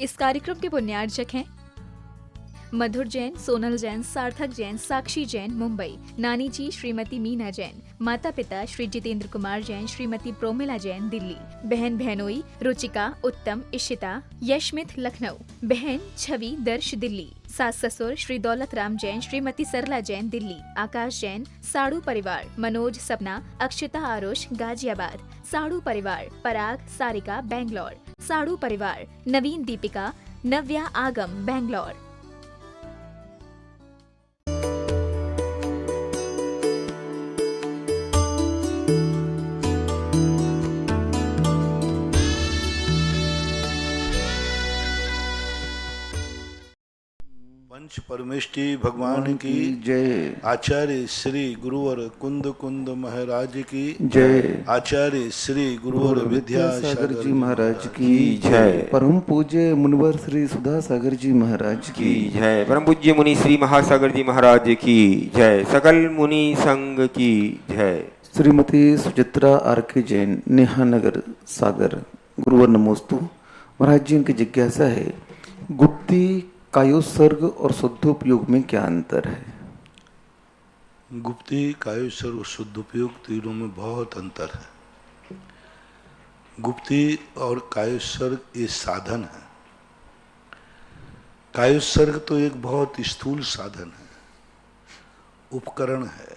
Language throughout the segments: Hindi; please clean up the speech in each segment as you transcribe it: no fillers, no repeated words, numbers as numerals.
इस कार्यक्रम के पुण्यार्चक हैं मधुर जैन, सोनल जैन, सार्थक जैन, साक्षी जैन मुंबई, नानी जी श्रीमती मीना जैन, माता पिता श्री जितेंद्र कुमार जैन, श्रीमती प्रोमिला जैन दिल्ली, बहन बहनोई रुचिका, उत्तम, इशिता, यशमित लखनऊ, बहन छवि दर्श दिल्ली, सास ससुर श्री दौलत राम जैन, श्रीमती सरला जैन दिल्ली, आकाश जैन, साड़ू परिवार, मनोज सपना, अक्षिता आरुष गाजियाबाद, साड़ू परिवार, पराग सारिका बैंगलोर, साड़ू परिवार, नवीन दीपिका, नव्या आगम बैंगलोर। पंच परमेष्टि भगवान की जय। आचार्य श्री गुरुवर कुंद कुंद महाराज की जय। आचार्य श्री गुरुवर विद्यासागर जी महाराज की जय। परम पूज्य मुनिवर श्री सुधा सागर जी महाराज की जय। परम पूज्य मुनि श्री महासागर जी महाराज की जय। सकल मुनि संघ की जय। श्रीमती सुचित्रा आर के जैन, नेहा नगर सागर। गुरुवर नमोस्तु। महाराज जी, इनकी जिज्ञासा है, गुप्ती, कायोत्सर्ग और शुद्धोपयोग में क्या अंतर है? गुप्ती, कायोत्सर्ग, शुद्धोपयोग तीनों में बहुत अंतर है। गुप्ती और कायोत्सर्ग ये साधन है। कायोत्सर्ग तो एक बहुत स्थूल साधन है, उपकरण है।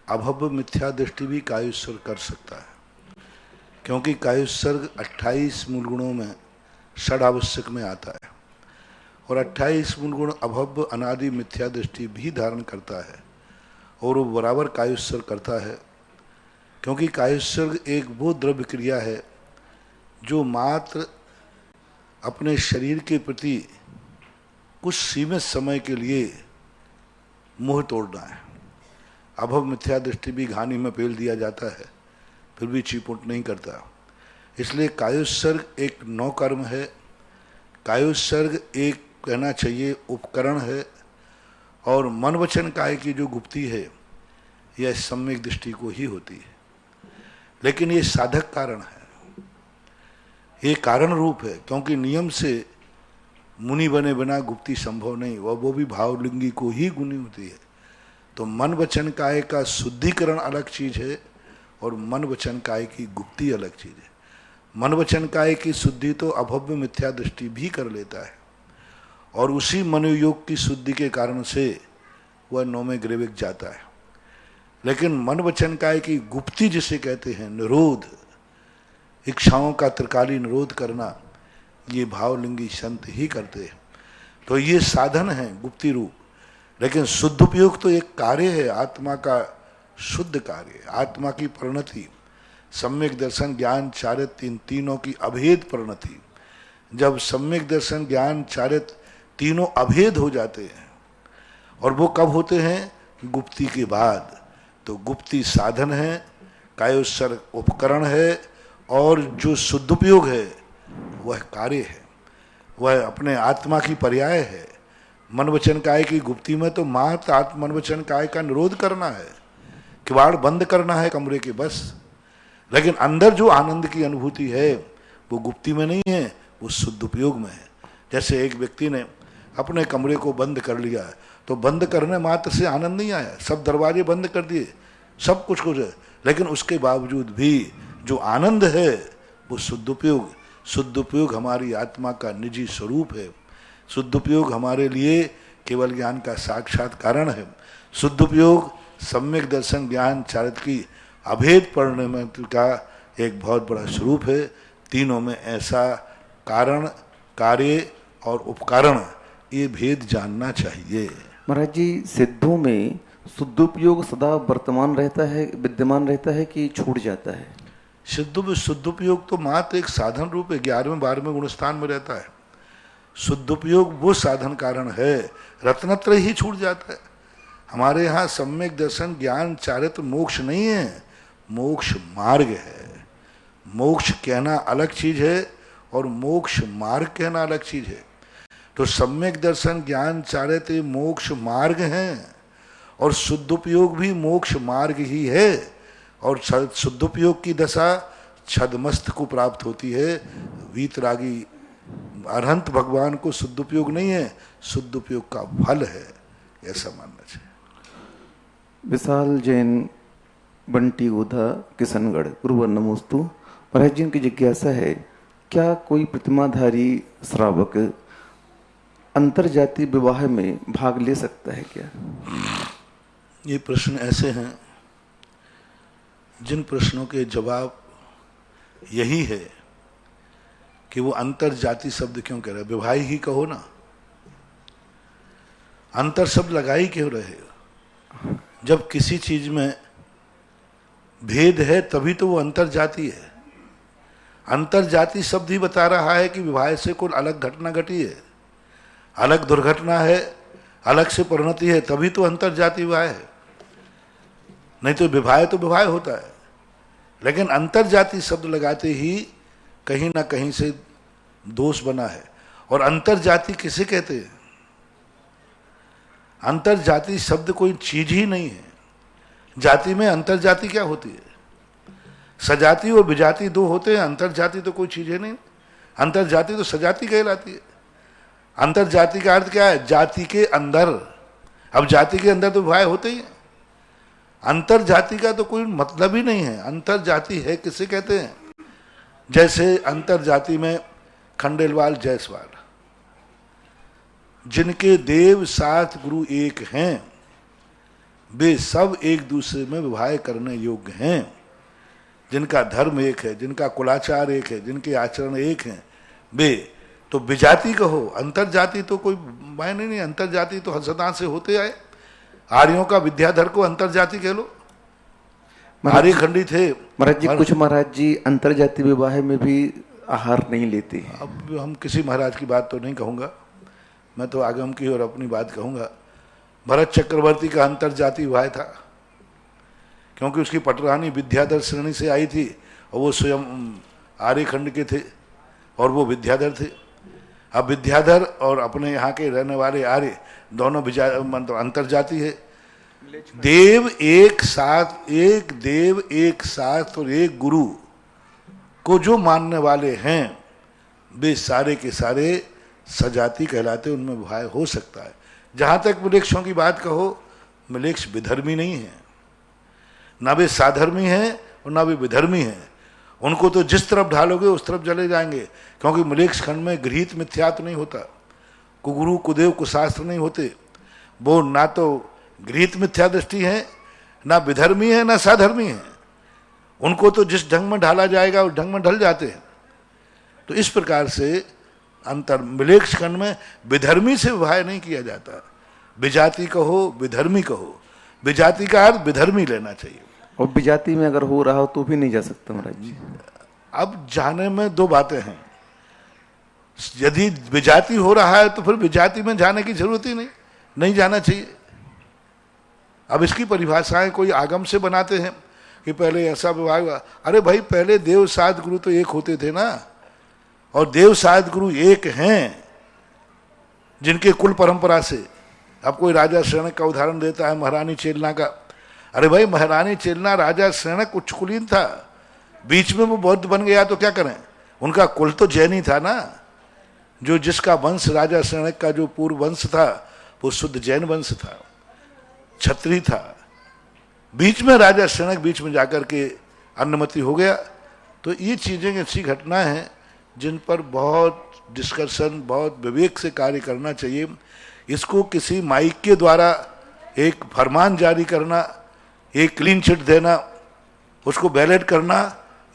अभव्य मिथ्या दृष्टि भी कायोत्सर्ग कर सकता है, क्योंकि कायोत्सर्ग 28 मूल गुणों में षड आवश्यक में आता है और 28 मूल गुण अभव्य अनादि मिथ्या दृष्टि भी धारण करता है और वो बराबर कायोत्सर्ग करता है, क्योंकि कायोत्सर्ग एक वो द्रव्य क्रिया है जो मात्र अपने शरीर के प्रति कुछ सीमित समय के लिए मोह तोड़ना है। अभव मिथ्या दृष्टि भी घानी में पेल दिया जाता है, फिर भी चिपुट नहीं करता। इसलिए कायोत्सर्ग एक नौकर्म है। कायोत्सर्ग एक कहना चाहिए उपकरण है। और मन वचन काय की जो गुप्ती है यह सम्यक दृष्टि को ही होती है, लेकिन ये साधक कारण है, ये कारण रूप है, क्योंकि नियम से मुनि बने बिना गुप्ती संभव नहीं, वो भी भावलिंगी को ही गुनी होती है। तो मन वचन काय का शुद्धिकरण अलग चीज है और मन वचन काय की गुप्ती अलग चीज है। मन वचन काय की शुद्धि तो अभव्य मिथ्या दृष्टि भी कर लेता है और उसी मनोयोग की शुद्धि के कारण से वह नौमे ग्रेविक जाता है। लेकिन मन वचन काय की गुप्ती जिसे कहते हैं, निरोध, इच्छाओं का त्रिकाली निरोध करना, ये भावलिंगी संत ही करते हैं। तो ये साधन है गुप्ती रूप। लेकिन शुद्ध उपयोग तो एक कार्य है, आत्मा का शुद्ध कार्य, आत्मा की परिणति, सम्यक दर्शन ज्ञान चारित्र, इन तीनों की अभेद परिणति। जब सम्यक दर्शन ज्ञान चारित्र तीनों अभेद हो जाते हैं, और वो कब होते हैं? गुप्ती के बाद। तो गुप्ती साधन है, कायोत्सर्ग उपकरण है, और जो शुद्धोपयोग है वह कार्य है, वह अपने आत्मा की पर्याय है। मन वचन काय की गुप्ती में तो मात्र आत्म मन वचन काय का निरोध करना है, किवाड़ बंद करना है कमरे के, बस। लेकिन अंदर जो आनंद की अनुभूति है वो गुप्ती में नहीं है, वो शुद्ध उपयोग में है। जैसे एक व्यक्ति ने अपने कमरे को बंद कर लिया, तो बंद करने मात्र से आनंद नहीं आया, सब दरवाजे बंद कर दिए, सब कुछ है, लेकिन उसके बावजूद भी जो आनंद है वो शुद्ध उपयोग। शुद्ध उपयोग हमारी आत्मा का निजी स्वरूप है। शुद्ध उपयोग हमारे लिए केवल ज्ञान का साक्षात कारण है। शुद्ध उपयोग सम्यक दर्शन ज्ञान चारित्र की अभेद परिणति का एक बहुत बड़ा स्वरूप है। तीनों में ऐसा कारण, कार्य और उपकरण, ये भेद जानना चाहिए। महाराज जी, सिद्धों में शुद्धोपयोग सदा वर्तमान रहता है, विद्यमान रहता है कि छूट जाता है? शुद्धोपयोग तो मात्र एक साधन रूप है, 11वें 12वें गुणस्थान में रहता है। शुद्धोपयोग वो साधन कारण है, रत्नत्रय ही छूट जाता है। हमारे यहाँ सम्यक दर्शन ज्ञान चारित्र मोक्ष नहीं है, मोक्ष मार्ग है। मोक्ष कहना अलग चीज है और मोक्ष मार्ग कहना अलग चीज है। तो सम्यक दर्शन ज्ञान चारित्र मोक्ष मार्ग हैं और शुद्धोपयोग भी मोक्ष मार्ग ही है। और शुद्धोपयोग की दशा छदमस्त को प्राप्त होती है, वीतरागी अरहंत भगवान को सदुपयोग नहीं है, सदुपयोग का फल है, ऐसा मानना चाहिए। विशाल जैन, बंटी गोधा, किशनगढ़। गुरुवर नमोस्तु। महाराज जी की जिज्ञासा है, क्या कोई प्रतिमाधारी श्रावक अंतरजातीय विवाह में भाग ले सकता है क्या? ये प्रश्न ऐसे हैं जिन प्रश्नों के जवाब यही है कि वो अंतर जाति शब्द क्यों कह रहे, विवाह ही कहो ना, अंतर शब्द लगा ही क्यों रहे? जब किसी चीज में भेद है तभी तो वो अंतर जाति है। अंतर जाति शब्द ही बता रहा है कि विवाह से कोई अलग घटना घटी है, अलग दुर्घटना है, अलग से परिणति है, तभी तो अंतर जाति विवाह है। नहीं तो विवाह होता है। लेकिन अंतर जाति शब्द लगाते ही कहीं ना कहीं से दोष बना है। और अंतर जाति किसे कहते हैं? अंतर जाति शब्द कोई चीज ही नहीं है। जाति में अंतर जाति क्या होती है? सजाति और विजाति दो होते हैं, अंतर जाति तो कोई चीज है नहीं। अंतर जाति तो सजाति कहलाती है। अंतर जाति का अर्थ क्या है? जाति के अंदर। अब जाति के अंदर तो विवाह होते ही है। अंतर जाति का तो कोई मतलब ही नहीं है। अंतर जाति है किसे कहते हैं? जैसे अंतर जाति में खंडेलवाल जायसवाल, जिनके देव सात गुरु एक हैं, वे सब एक दूसरे में विवाह करने योग्य हैं। जिनका धर्म एक है, जिनका कुलाचार एक है, जिनके आचरण एक हैं, वे तो विजाति कहो। अंतर जाति तो कोई मायने नहीं। अंतर जाति तो सदा से होते आए। आर्यों का विद्याधर को अंतर जाति कह लो, आर्य खंडी थे। महाराज जी, कुछ महाराज जी अंतर जाति विवाह में भी आहार नहीं लेते। अब हम किसी महाराज की बात तो नहीं कहूँगा, मैं तो आगम की और अपनी बात कहूँगा। भरत चक्रवर्ती का अंतर जाति विवाह था, क्योंकि उसकी पटरानी विद्याधर श्रेणी से आई थी और वो स्वयं आर्यखंड के थे और वो विद्याधर थे। अब विद्याधर और अपने यहाँ के रहने वाले आर्य दोनों मतलब अंतर जाति है। देव एक साथ, एक देव एक साथ और एक गुरु को जो मानने वाले हैं, वे सारे के सारे सजाति कहलाते, उनमें विवाह हो सकता है। जहां तक मिलेक्षों की बात कहो, मिलेक्ष विधर्मी नहीं है, ना वे साधर्मी हैं और ना वे विधर्मी हैं। उनको तो जिस तरफ ढालोगे उस तरफ चले जाएंगे, क्योंकि मिलेक्ष खंड में गृहीत मिथ्यात्व नहीं होता, कुगुरु कुदेव कुशास्त्र नहीं होते। वो ना तो गृहीत मिथ्या दृष्टि है, ना विधर्मी है, ना साधर्मी है। उनको तो जिस ढंग में ढाला जाएगा उस ढंग में ढल जाते हैं। तो इस प्रकार से अंतर मिलेक्ष खंड में विधर्मी से विवाह नहीं किया जाता। विजाति कहो, विधर्मी कहो, विजाति का अर्थ विधर्मी लेना चाहिए। और विजाति में अगर हो रहा हो तो भी नहीं जा सकता महाराज जी। अब जाने में दो बातें हैं। यदि विजाति हो रहा है तो फिर विजाति में जाने की जरूरत ही नहीं जाना चाहिए। अब इसकी परिभाषाएं कोई आगम से बनाते हैं कि पहले ऐसा विवाह हुआ। अरे भाई, पहले देव सात गुरु तो एक होते थे ना, और देव सात गुरु एक हैं जिनके कुल परंपरा से। अब कोई राजा श्रेणक का उदाहरण देता है, महारानी चेलना का। अरे भाई, महारानी चेलना राजा श्रेणक उच्च कुलीन था, बीच में वो बौद्ध बन गया तो क्या करें? उनका कुल तो जैनी था ना। जो जिसका वंश राजा श्रेणक का जो पूर्व वंश था वो शुद्ध जैन वंश था, क्षत्रिय था। बीच में राजा श्रेणक बीच में जाकर के अन्नमति हो गया। तो ये चीजें ऐसी घटनाएं हैं जिन पर बहुत डिस्कशन, बहुत विवेक से कार्य करना चाहिए। इसको किसी माइक के द्वारा एक फरमान जारी करना, एक क्लीन चिट देना, उसको बैलेट करना,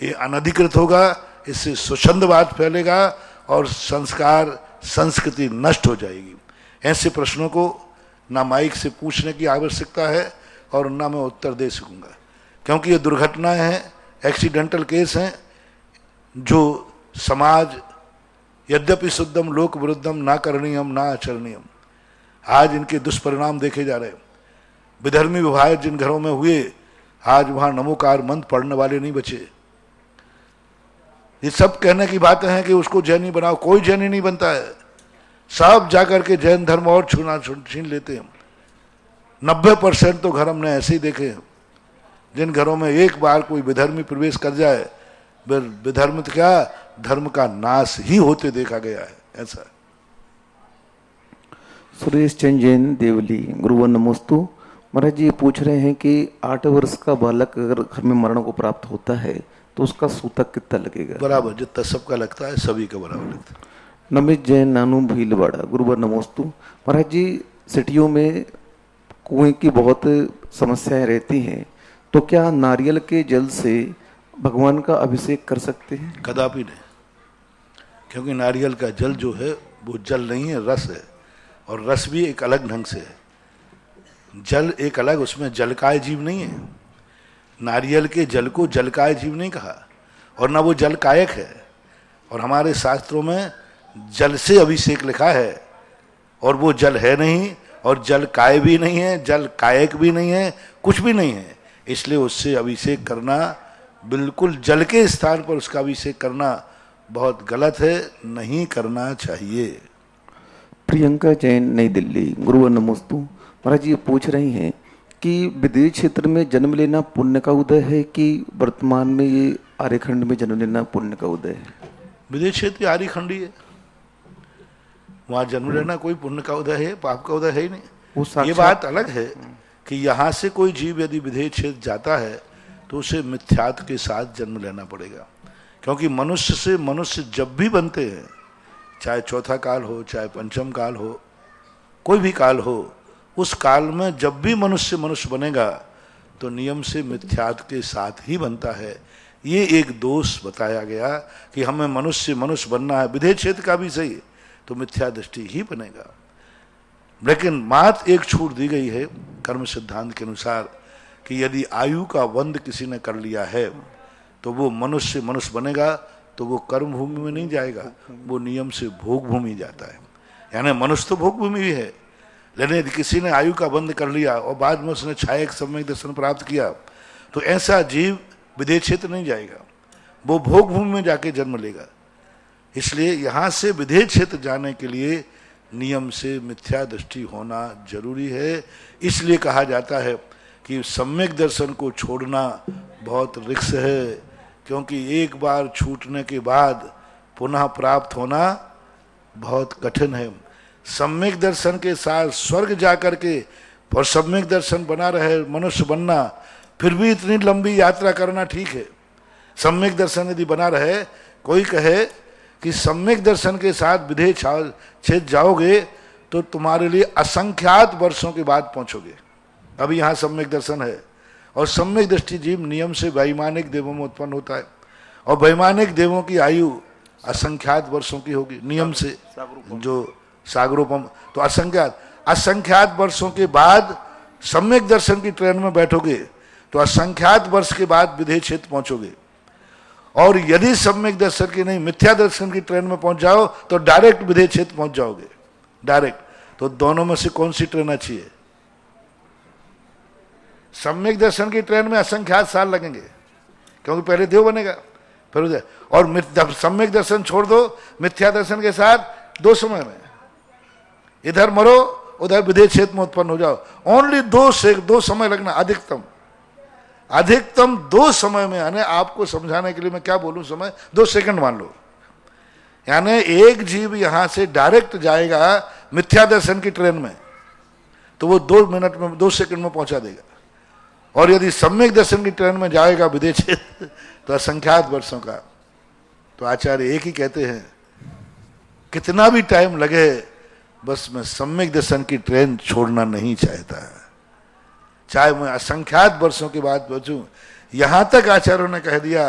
ये अनधिकृत होगा। इससे स्वच्छंदवाद फैलेगा और संस्कार संस्कृति नष्ट हो जाएगी। ऐसे प्रश्नों को ना माइक से पूछने की आवश्यकता है और ना मैं उत्तर दे सकूंगा, क्योंकि ये दुर्घटनाएं हैं, एक्सीडेंटल केस हैं, जो समाज यद्यपि शुद्धम लोक विरुद्धम ना करणीयम ना आचरणीयम, आज इनके दुष्परिणाम देखे जा रहे हैं। विधर्मी विवाह जिन घरों में हुए, आज वहां नमोकार मंत्र पढ़ने वाले नहीं बचे। ये सब कहने की बातें हैं कि उसको जैनी बनाओ, कोई जैनी नहीं बनता है। सब जाकर के जैन धर्म और छीन लेते हैं। 90% तो घर हमने ऐसे ही देखे हैं, जिन घरों में एक बार कोई विधर्मी प्रवेश कर जाए, विधर्म क्या, धर्म का नाश ही होते देखा गया है। ऐसा। सुरेश चंद जैन देवली, गुरुवर नमोस्तु। महाराज जी पूछ रहे हैं कि 8 वर्ष का बालक अगर घर में मरण को प्राप्त होता है तो उसका सूतक कितना लगेगा? बराबर जितना सबका लगता है सभी का बराबर लगता है। नमित जैन नानू भीलवाड़ा, गुरुवर नमोस्तु। महाराज जी सिटियों में कुएं की बहुत समस्याएं रहती हैं, तो क्या नारियल के जल से भगवान का अभिषेक कर सकते हैं? कदापि नहीं, क्योंकि नारियल का जल जो है वो जल नहीं है, रस है, और रस भी एक अलग ढंग से है। जल एक अलग, उसमें जलकाय जीव नहीं है। नारियल के जल को जलकाय जीव नहीं कहा, और ना वो जलकायक है। और हमारे शास्त्रों में जल से अभिषेक लिखा है, और वो जल है नहीं, और जल काय भी नहीं है, जल कायक भी नहीं है, कुछ भी नहीं है। इसलिए उससे अभिषेक करना बिल्कुल, जल के स्थान पर उसका अभिषेक करना बहुत गलत है, नहीं करना चाहिए। प्रियंका जैन नई दिल्ली, गुरुवर नमोस्तु। महाराज जी ये पूछ रही हैं कि विदेश क्षेत्र में जन्म लेना पुण्य का उदय है कि वर्तमान में ये आर्यखंड में जन्म लेना पुण्य का उदय है? विदेश क्षेत्र आर्यखंडी है, वहां जन्म लेना कोई पुण्य का उदय है, पाप का उदय है ही नहीं। ये बात अलग है कि यहाँ से कोई जीव यदि विदेश क्षेत्र जाता है तो उसे मिथ्यात्व के साथ जन्म लेना पड़ेगा, क्योंकि मनुष्य से मनुष्य जब भी बनते हैं, चाहे चौथा काल हो, चाहे पंचम काल हो, कोई भी काल हो, उस काल में जब भी मनुष्य मनुष्य बनेगा तो नियम से मिथ्यात्व के साथ ही बनता है। ये एक दोष बताया गया कि हमें मनुष्य मनुष्य बनना है, विदेश क्षेत्र का भी सही तो मिथ्या दृष्टि ही बनेगा। लेकिन मात्र एक छूट दी गई है कर्म सिद्धांत के अनुसार कि यदि आयु का बंध किसी ने कर लिया है तो वो मनुष्य मनुष्य बनेगा, तो वो कर्म भूमि में नहीं जाएगा, वो नियम से भोग भूमि जाता है। यानी मनुष्य तो भोग भूमि भी है, लेकिन यदि किसी ने आयु का बंध कर लिया और बाद में उसने छायक सम्यक दर्शन प्राप्त किया तो ऐसा जीव विदेश क्षेत्र नहीं जाएगा, वो भोग भूमि में जाके जन्म लेगा। इसलिए यहाँ से विदेश क्षेत्र जाने के लिए नियम से मिथ्या दृष्टि होना जरूरी है। इसलिए कहा जाता है कि सम्यक दर्शन को छोड़ना बहुत रिस्क है, क्योंकि एक बार छूटने के बाद पुनः प्राप्त होना बहुत कठिन है। सम्यक दर्शन के साथ स्वर्ग जाकर के और सम्यक दर्शन बना रहे मनुष्य बनना, फिर भी इतनी लंबी यात्रा करना ठीक है। सम्यक दर्शन यदि बना रहे, कोई कहे कि सम्यक दर्शन के साथ विदेश क्षेत्र जाओगे तो तुम्हारे लिए असंख्यात वर्षों के बाद पहुंचोगे। अभी यहाँ सम्यक दर्शन है, और सम्यक दृष्टि जीव नियम से वैमानिक देवों में उत्पन्न होता है, और वैमानिक देवों की आयु असंख्यात वर्षों की होगी नियम से, जो सागरोपम, तो असंख्यात वर्षों के बाद सम्यक दर्शन की ट्रेन में बैठोगे तो असंख्यात वर्ष के बाद विदेश क्षेत्र पहुंचोगे। और यदि सम्यक दर्शन की नहीं, मिथ्या दर्शन की ट्रेन में पहुंच जाओ तो डायरेक्ट विदेश क्षेत्र पहुंच जाओगे, डायरेक्ट। तो दोनों में से कौन सी ट्रेन अच्छी है? सम्यक दर्शन की ट्रेन में असंख्यात साल लगेंगे, क्योंकि पहले देव बनेगा फिर उधर, और सम्यक दर्शन छोड़ दो, मिथ्या दर्शन के साथ 2 समय में इधर मरो उधर विदेश क्षेत्र में उत्पन्न हो जाओ। ओनली 2 समय लगना अधिकतम 2 समय में। यानी आपको समझाने के लिए मैं क्या बोलूं, समय 2 सेकंड मान लो। यानी एक जीव यहां से डायरेक्ट जाएगा मिथ्या दर्शन की ट्रेन में तो वो 2 मिनट में 2 सेकंड में पहुंचा देगा, और यदि सम्यक दर्शन की ट्रेन में जाएगा विदेश क्षेत्र तो असंख्यात वर्षों का। तो आचार्य एक ही कहते हैं, कितना भी टाइम लगे, बस मैं सम्यक दर्शन की ट्रेन छोड़ना नहीं चाहता, चाहे मैं असंख्यात वर्षों के बाद पहुंचूं। यहां तक आचार्यों ने कह दिया,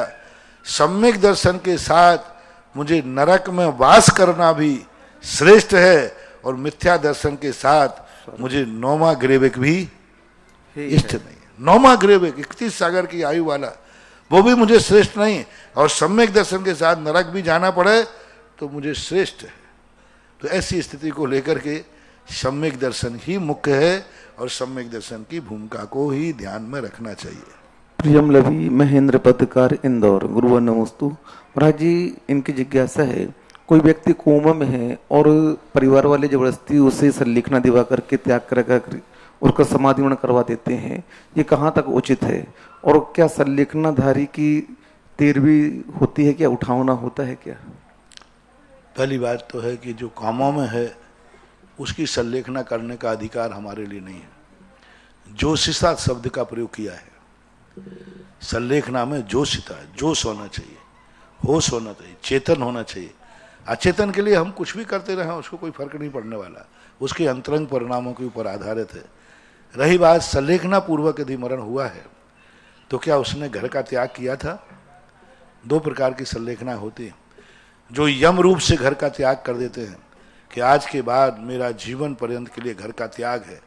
सम्यक दर्शन के साथ मुझे नरक में वास करना भी श्रेष्ठ है, और मिथ्या दर्शन के साथ मुझे 9वां ग्रेविक भी इष्ट नहीं। 9वां ग्रेविक 31 सागर की आयु वाला, वो भी मुझे श्रेष्ठ नहीं, और सम्यक दर्शन के साथ नरक भी जाना पड़े तो मुझे श्रेष्ठ है। तो ऐसी स्थिति को लेकर के सम्यक दर्शन ही मुख्य है, और सम्यक दर्शन की भूमिका को ही ध्यान में रखना चाहिए। प्रियम लवी महेंद्र पत्रकार इंदौर, गुरुवर नमोस्तु। महाराज जी इनकी जिज्ञासा है, कोई व्यक्ति कोमा में है और परिवार वाले जबरदस्ती उसे सल्लेखना दिवा करके त्याग कर उसका समाधिमन करवा देते हैं, ये कहाँ तक उचित है? और क्या सल्लेखनाधारी की तेरवी होती है, क्या उठावना होता है क्या? पहली बात तो है कि जो कामों में है उसकी संलेखना करने का अधिकार हमारे लिए नहीं है। जोशिता शब्द का प्रयोग किया है। संलेखना में जोशिता, जोश होना चाहिए, होश होना चाहिए, चेतन होना चाहिए। अचेतन के लिए हम कुछ भी करते रहें उसको कोई फर्क नहीं पड़ने वाला, उसके अंतरंग परिणामों के ऊपर आधारित है। रही बात संलेखना पूर्वक यदि मरण हुआ है तो क्या उसने घर का त्याग किया था? दो प्रकार की संलेखना होती है। जो यम रूप से घर का त्याग कर देते हैं कि आज के बाद मेरा जीवन पर्यंत के लिए घर का त्याग है,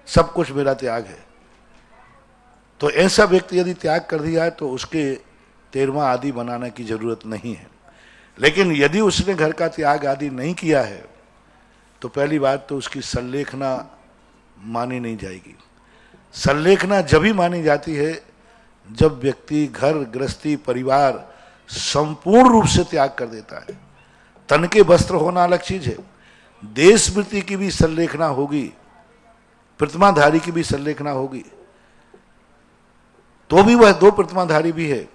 सब कुछ मेरा त्याग है, तो ऐसा व्यक्ति यदि त्याग कर दिया है तो उसके 13वां आदि बनाने की जरूरत नहीं है। लेकिन यदि उसने घर का त्याग आदि नहीं किया है तो पहली बात तो उसकी संलेखना मानी नहीं जाएगी। संलेखना जब ही मानी जाती है जब व्यक्ति घर गृहस्थी परिवार संपूर्ण रूप से त्याग कर देता है। तन के वस्त्र होना अलग चीज है, देश वृत्ति की भी संलेखना होगी, प्रतिमाधारी की भी संलेखना होगी, तो भी वह दो प्रतिमाधारी भी है।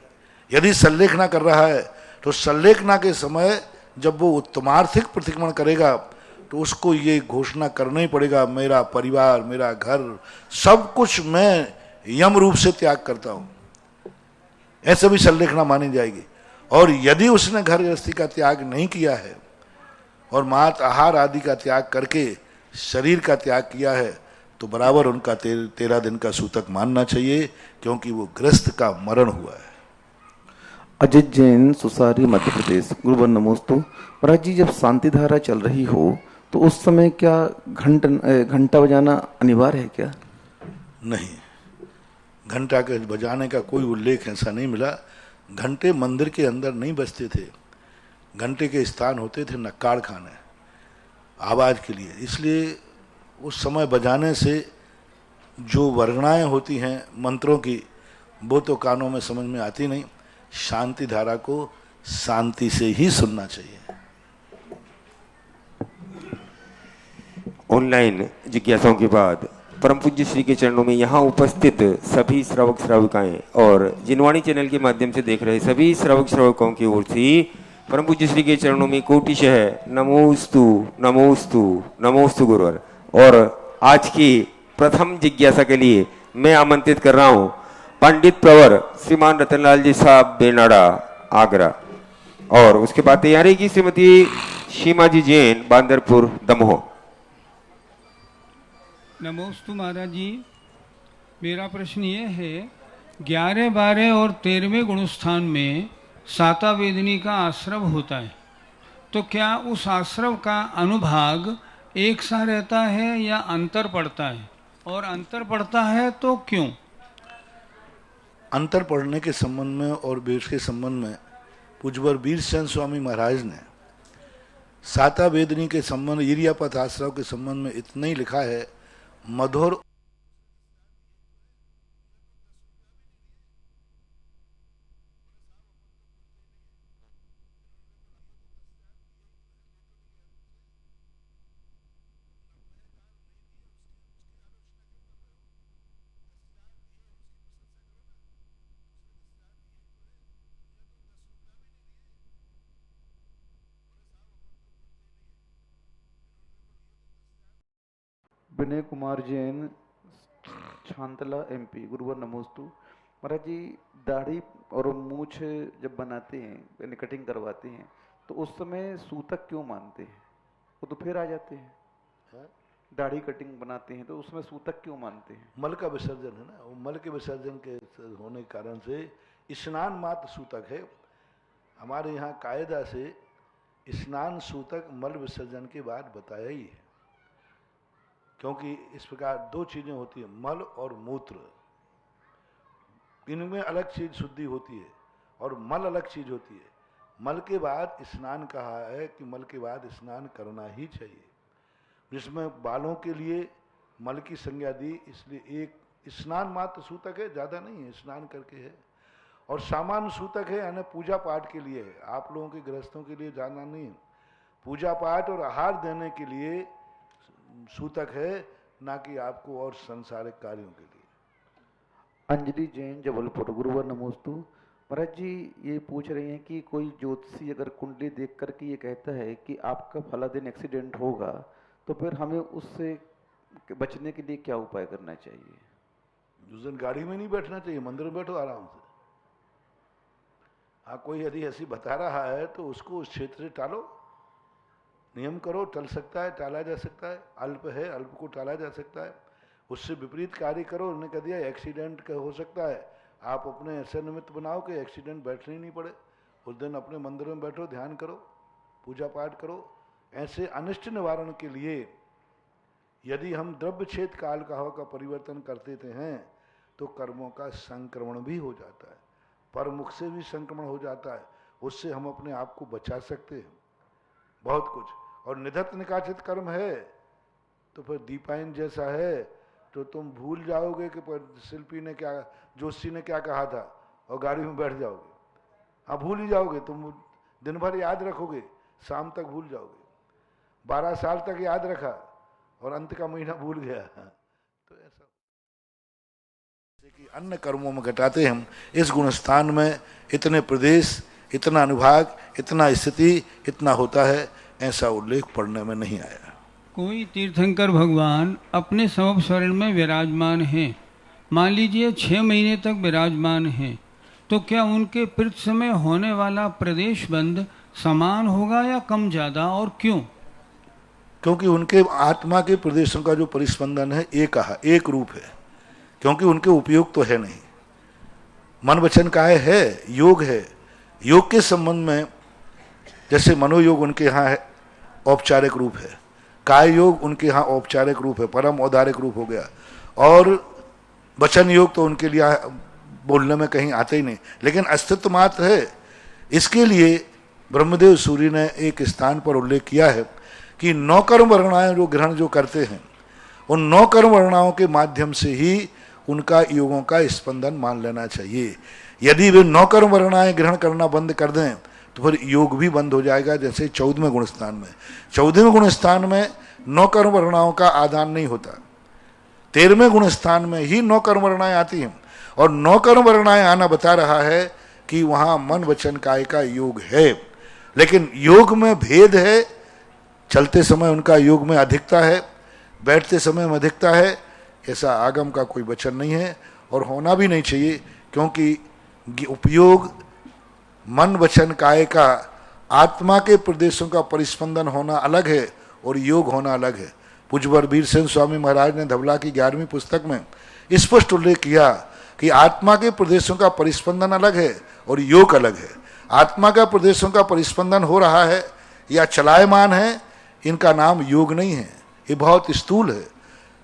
यदि संलेखना कर रहा है तो संलेखना के समय जब वो उत्तमार्थिक प्रतिक्रमण करेगा तो उसको ये घोषणा करना ही पड़ेगा, मेरा परिवार, मेरा घर, सब कुछ मैं यम रूप से त्याग करता हूं। ऐसे भी संलेखना मानी जाएगी। और यदि उसने घर गृहस्थी का त्याग नहीं किया है और मांस आहार आदि का त्याग करके शरीर का त्याग किया है तो बराबर उनका 13 दिन का सूतक मानना चाहिए, क्योंकि वो गृहस्थ का मरण हुआ है। अजित जैन, सुसारी, मध्य प्रदेश। गुरुवर नमोस्तु। महाराज जी, जब शांति धारा चल रही हो तो उस समय क्या घंटा बजाना अनिवार्य है क्या? नहीं, घंटा के बजाने का कोई उल्लेख ऐसा नहीं मिला। घंटे मंदिर के अंदर नहीं बजते थे, घंटे के स्थान होते थे नक्काड़ खाने आवाज के लिए। इसलिए उस समय बजाने से जो वर्गणाएं होती हैं मंत्रों की वो तो कानों में समझ में आती नहीं। शांति धारा को शांति से ही सुनना चाहिए। ऑनलाइन जिज्ञासाओं के बाद परम पूज्य श्री के चरणों में यहाँ उपस्थित सभी श्रावक श्राविकाएं और जिनवाणी चैनल के माध्यम से देख रहे सभी श्रावक श्राविकाओं की ओर से परम पूज्य श्री के चरणों में कोटिशः नमोस्तु नमोस्तु नमोस्तु गुरुवर। और आज की प्रथम जिज्ञासा के लिए मैं आमंत्रित कर रहा हूं पंडित प्रवर श्रीमान रतनलाल जी साहब, बेनाड़ा, आगरा। और उसके बाद तैयारी की श्रीमती सीमा जी जैन, बांदरपुर, दमोह। नमोस्तु महाराज जी, मेरा प्रश्न ये है 11, 12 और 13वें गुणस्थान में साता वेदनी का आश्रव होता है, तो क्या उस आश्रव का अनुभाग एक सा रहता है या अंतर पड़ता है, और अंतर पड़ता है तो क्यों? अंतर पढ़ने के संबंध में और वेद के संबंध में पूज्यवर वीरसेन स्वामी महाराज ने साता वेदनी के संबंध, इरियापथ आश्रव के संबंध में इतना ही लिखा है, मधुर विनय कुमार जैन, छांतला, एमपी। गुरुवर नमोस्तु। महाराज जी, दाढ़ी और मूछ जब बनाते हैं यानी कटिंग करवाते हैं तो उस समय सूतक क्यों मानते हैं? वो तो फिर आ जाते हैं। दाढ़ी कटिंग बनाते हैं तो उसमें सूतक क्यों मानते हैं? मल का विसर्जन है ना, वो मल के विसर्जन के होने के कारण से स्नान मात्र सूतक है। हमारे यहाँ कायदा से स्नान सूतक मल विसर्जन के बाद बताया ही है, क्योंकि इस प्रकार दो चीजें होती है, मल और मूत्र। इनमें अलग चीज शुद्धि होती है और मल अलग चीज होती है। मल के बाद स्नान कहा है कि मल के बाद स्नान करना ही चाहिए, जिसमें बालों के लिए मल की संज्ञा दी, इसलिए एक स्नान मात्र सूतक है, ज्यादा नहीं है, स्नान करके है। और सामान्य सूतक है यानी पूजा पाठ के लिए है, आप लोगों के गृहस्थों के लिए जाना नहीं है। पूजा पाठ और आहार देने के लिए सूतक है, ना कि आपको और संसारिक कार्यों के लिए। अंजलि जैन, जबलपुर। गुरुवर नमोस्तु। महाराज जी ये पूछ रही हैं कि कोई ज्योतिषी अगर कुंडली देख करके ये कहता है कि आपका फला दिन एक्सीडेंट होगा, तो फिर हमें उससे बचने के लिए क्या उपाय करना चाहिए? उस दिन गाड़ी में नहीं बैठना चाहिए, मंदिर में बैठो आराम से। हाँ, कोई यदि ऐसी बता रहा है तो उसको उस क्षेत्र से टालो, नियम करो, टल सकता है, टाला जा सकता है, अल्प है, अल्प को टाला जा सकता है। उससे विपरीत कार्य करो, उन्होंने कह दिया एक्सीडेंट का हो सकता है, आप अपने ऐसे निमित्त बनाओ कि एक्सीडेंट बैठने ही नहीं पड़े। उस दिन अपने मंदिर में बैठो, ध्यान करो, पूजा पाठ करो। ऐसे अनिष्ट निवारण के लिए यदि हम द्रव्य छेद काल का परिवर्तन कर देते हैं तो कर्मों का संक्रमण भी हो जाता है, परमुख से भी संक्रमण हो जाता है। उससे हम अपने आप को बचा सकते हैं बहुत कुछ। और निधत्त निकाचित कर्म है तो फिर दीपायन जैसा है, तो तुम भूल जाओगे कि शिल्पी ने क्या, जोशी ने क्या कहा था, और गाड़ी में बैठ जाओगे। हाँ, भूल ही जाओगे, तुम दिन भर याद रखोगे, शाम तक भूल जाओगे। 12 साल तक याद रखा और अंत का महीना भूल गया। तो ऐसा कि अन्य कर्मों में घटाते हम, इस गुण स्थान में इतने प्रदेश, इतना अनुभाग, इतना स्थिति, इतना होता है, ऐसा उल्लेख पढ़ने में नहीं आया। कोई तीर्थंकर भगवान अपने समप स्वर्ण में विराजमान हैं, मान लीजिए 6 महीने तक विराजमान हैं, तो क्या उनके पृथ समय होने वाला प्रदेश बंद समान होगा या कम ज़्यादा, और क्यों? क्योंकि उनके आत्मा के प्रदेशों का जो परिस्पंदन है एक रूप है, क्योंकि उनके उपयोग तो है नहीं। मन वचन काय है, योग है। योग के संबंध में जैसे मनोयोग उनके यहाँ है, औपचारिक रूप है, काय योग उनके यहाँ औपचारिक रूप है, परम औदारिक रूप हो गया, और वचन योग तो उनके लिए बोलने में कहीं आते ही नहीं, लेकिन अस्तित्व मात्र है। इसके लिए ब्रह्मदेव सूर्य ने एक स्थान पर उल्लेख किया है कि 9 कर्म वर्णाएं जो ग्रहण जो करते हैं, उन 9 कर्म वर्णाओं के माध्यम से ही उनका योगों का स्पंदन मान लेना चाहिए। यदि वे 9 कर्म वर्णाएं ग्रहण करना बंद कर दें तो फिर योग भी बंद हो जाएगा। जैसे 14वें गुण स्थान में, 14वें गुण स्थान में 9 कर्म वर्णाओं का आदान नहीं होता, 13वें गुण स्थान में ही 9 कर्म वर्णाएं आती हैं, और 9 कर्म वर्णाएं आना बता रहा है कि वहाँ मन वचन काय का योग है। लेकिन योग में भेद है, चलते समय उनका योग में अधिकता है, बैठते समय में अधिकता है, ऐसा आगम का कोई वचन नहीं है और होना भी नहीं चाहिए। क्योंकि उपयोग मन वचन काय का आत्मा के प्रदेशों का परिस्पंदन होना अलग है और योग होना अलग है। पूज्यवर वीर सेन स्वामी महाराज ने धवला की 11वीं पुस्तक में स्पष्ट उल्लेख किया कि आत्मा के प्रदेशों का परिस्पंदन अलग है और योग अलग है। आत्मा का प्रदेशों का परिस्पंदन हो रहा है या चलायमान है, इनका नाम योग नहीं है, ये बहुत स्थूल है।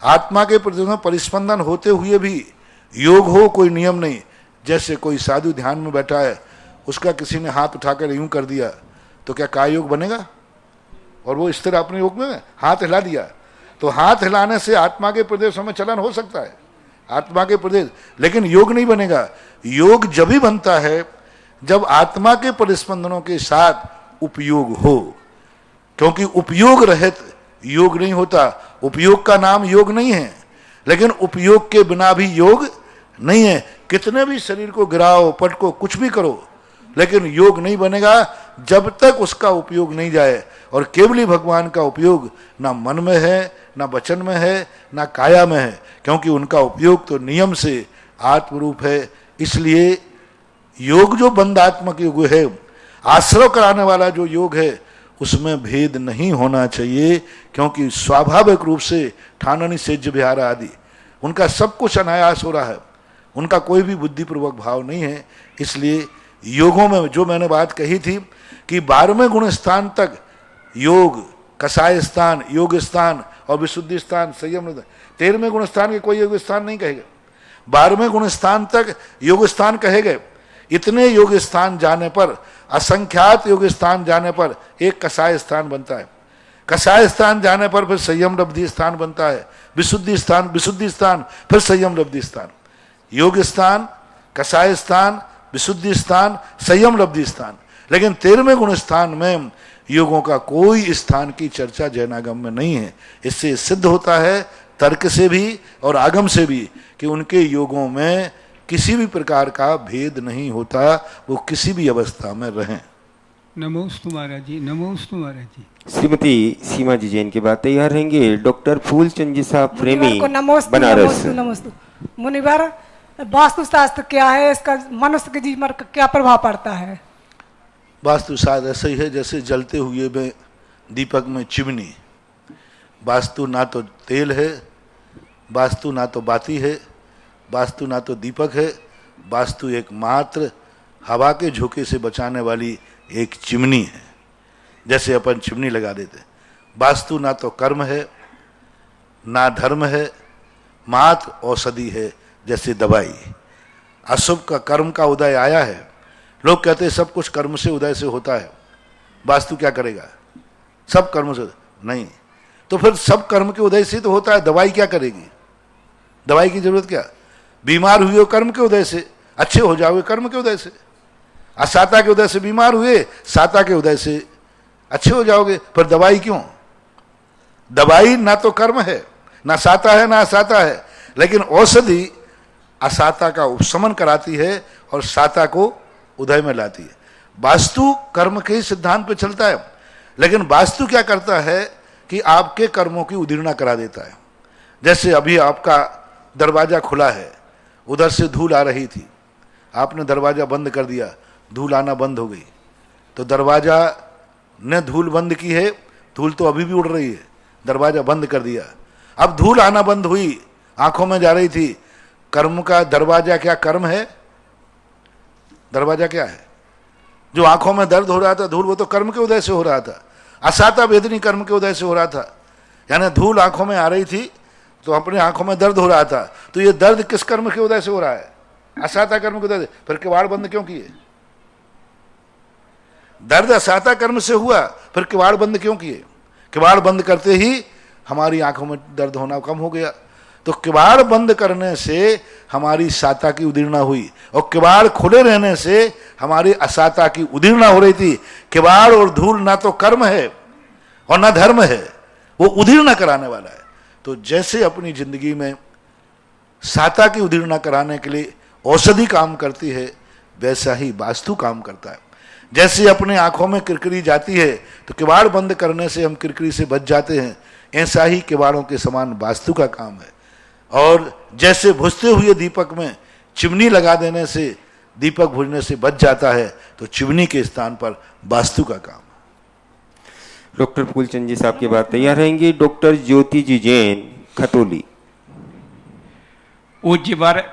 आत्मा के प्रदेशों में परिस्पंदन होते हुए भी योग हो, कोई नियम नहीं। जैसे कोई साधु ध्यान में बैठा है, उसका किसी ने हाथ उठाकर यूं कर दिया तो क्या काय योग बनेगा? और वो स्थिर अपने योग में हाथ हिला दिया, तो हाथ हिलाने से आत्मा के प्रदेशों में चलन हो सकता है, आत्मा के प्रदेश, लेकिन योग नहीं बनेगा। योग जब ही बनता है जब आत्मा के परिस्पंदनों के साथ उपयोग हो, क्योंकि उपयोग रहित योग नहीं होता। उपयोग का नाम योग नहीं है, लेकिन उपयोग के बिना भी योग नहीं है। कितने भी शरीर को गिराओ, पटको, कुछ भी करो, लेकिन योग नहीं बनेगा जब तक उसका उपयोग नहीं जाए। और केवल ही भगवान का उपयोग ना मन में है, ना वचन में है, ना काया में है, क्योंकि उनका उपयोग तो नियम से आत्मरूप है। इसलिए योग जो बंधात्मक योग है, आश्रय कराने वाला जो योग है, उसमें भेद नहीं होना चाहिए, क्योंकि स्वाभाविक रूप से ठाननी सेज्य विहार आदि उनका सब कुछ अनायास हो रहा है, उनका कोई भी बुद्धिपूर्वक भाव नहीं है। इसलिए योगों में जो मैंने बात कही थी कि 12वें गुण स्थान तक योग, कसाय स्थान, योग स्थान और विशुद्धि स्थान, संयम, 13वें गुण स्थान के कोई योग स्थान नहीं कहे गए, 12वें गुण स्थान तक योग स्थान कहे गए। इतने योग स्थान जाने पर, असंख्यात योग स्थान जाने पर एक कसाय स्थान बनता है। कसाय स्थान जाने पर फिर संयम लब्धि स्थान बनता है, विशुद्धि स्थान, फिर संयम लब्धि स्थान। योग स्थान, कसाय स्थान, विशुद्धि स्थान, संयम लब्धि स्थान। लेकिन 13वें गुण स्थान में योगों का कोई स्थान की चर्चा जैनागम में नहीं है। इससे सिद्ध होता है तर्क से भी और आगम से भी कि उनके योगों में किसी भी प्रकार का भेद नहीं होता, वो किसी भी अवस्था में रहें। नमोस्तु महाराज जी, नमोस्तु महाराज जी। श्रीमती सीमा जी जैन के बाद तैयार रहेंगे डॉक्टर फूलचंद जी साहब प्रेमी मुनिवर को नमोस्तु बनारस। नमोस्तु नमोस्तु। मुनिवर, वास्तुशास्त्र क्या है, इसका मनुष्य के जीवन का क्या प्रभाव पड़ता है? वास्तुशास्त्र ऐसा ही है जैसे जलते हुए में दीपक में चिमनी। वास्तु ना तो तेल है, वास्तु ना तो बाती है, वास्तु ना तो दीपक है, वास्तु एक मात्र हवा के झोंके से बचाने वाली एक चिमनी है, जैसे अपन चिमनी लगा देते। वास्तु ना तो कर्म है ना धर्म है, मात्र औषधि है, जैसे दवाई। अशुभ का कर्म का उदय आया है, लोग कहते हैं सब कुछ कर्म से उदय से होता है, वास्तु क्या करेगा? सब कर्म से नहीं, तो फिर सब कर्म के उदय से तो होता है, दवाई क्या करेगी? दवाई की जरूरत क्या? बीमार हुए हो कर्म के उदय से, अच्छे हो जाओगे कर्म के उदय से। असाता के उदय से बीमार हुए, साता के उदय से अच्छे हो जाओगे, पर दवाई क्यों? दवाई ना तो कर्म है, ना साता है ना असाता है, लेकिन औषधि असाता का उपशमन कराती है और साता को उदय में लाती है। वास्तु कर्म के सिद्धांत पे चलता है, लेकिन वास्तु क्या करता है कि आपके कर्मों की उदीर्णा करा देता है। जैसे अभी आपका दरवाजा खुला है, उधर से धूल आ रही थी, आपने दरवाजा बंद कर दिया, धूल आना बंद हो गई, तो दरवाजा ने धूल बंद की है, धूल तो अभी भी उड़ रही है, दरवाजा बंद कर दिया, अब धूल आना बंद हुई, आंखों में जा रही थी। कर्म का दरवाजा क्या कर्म है? दरवाजा क्या है? जो आंखों में दर्द हो रहा था धूल, वो तो कर्म के उदय से हो रहा था। असाता वेदनी कर्म के उदय से हो रहा था, यानी धूल आंखों में आ रही थी तो अपने आंखों में दर्द हो रहा था, तो ये दर्द किस कर्म के उदय से हो रहा है? असाता कर्म के उदय से। फिर किवाड़ बंद क्यों किए? दर्द असाता कर्म से हुआ, फिर किवाड़ बंद क्यों किए? किवाड़ बंद करते ही हमारी आंखों में दर्द होना कम हो गया, तो किवाड़ बंद करने से हमारी साता की उदीर्णा हुई, और किवाड़ खुले रहने से हमारी असाता की उदीर्णा हो रही थी। किवाड़ और धूल ना तो कर्म है और ना धर्म है, वो उदीर्णा कराने वाला है। तो जैसे अपनी जिंदगी में साता की उदीर्णा कराने के लिए औषधि काम करती है, वैसा ही वास्तु काम करता है। जैसे अपने आंखों में किरकिरी जाती है तो किवाड़ बंद करने से हम किरकिरी से बच जाते हैं, ऐसा ही किवाड़ों के समान वास्तु का काम है। और जैसे बुझते हुए दीपक में चिमनी लगा देने से दीपक बुझने से बच जाता है, तो चिमनी के स्थान पर वास्तु का काम। डॉक्टर फूलचंद जी साहब के बाद तैयार रहेंगे डॉक्टर ज्योति जी जैन खतौली। पूज्य वर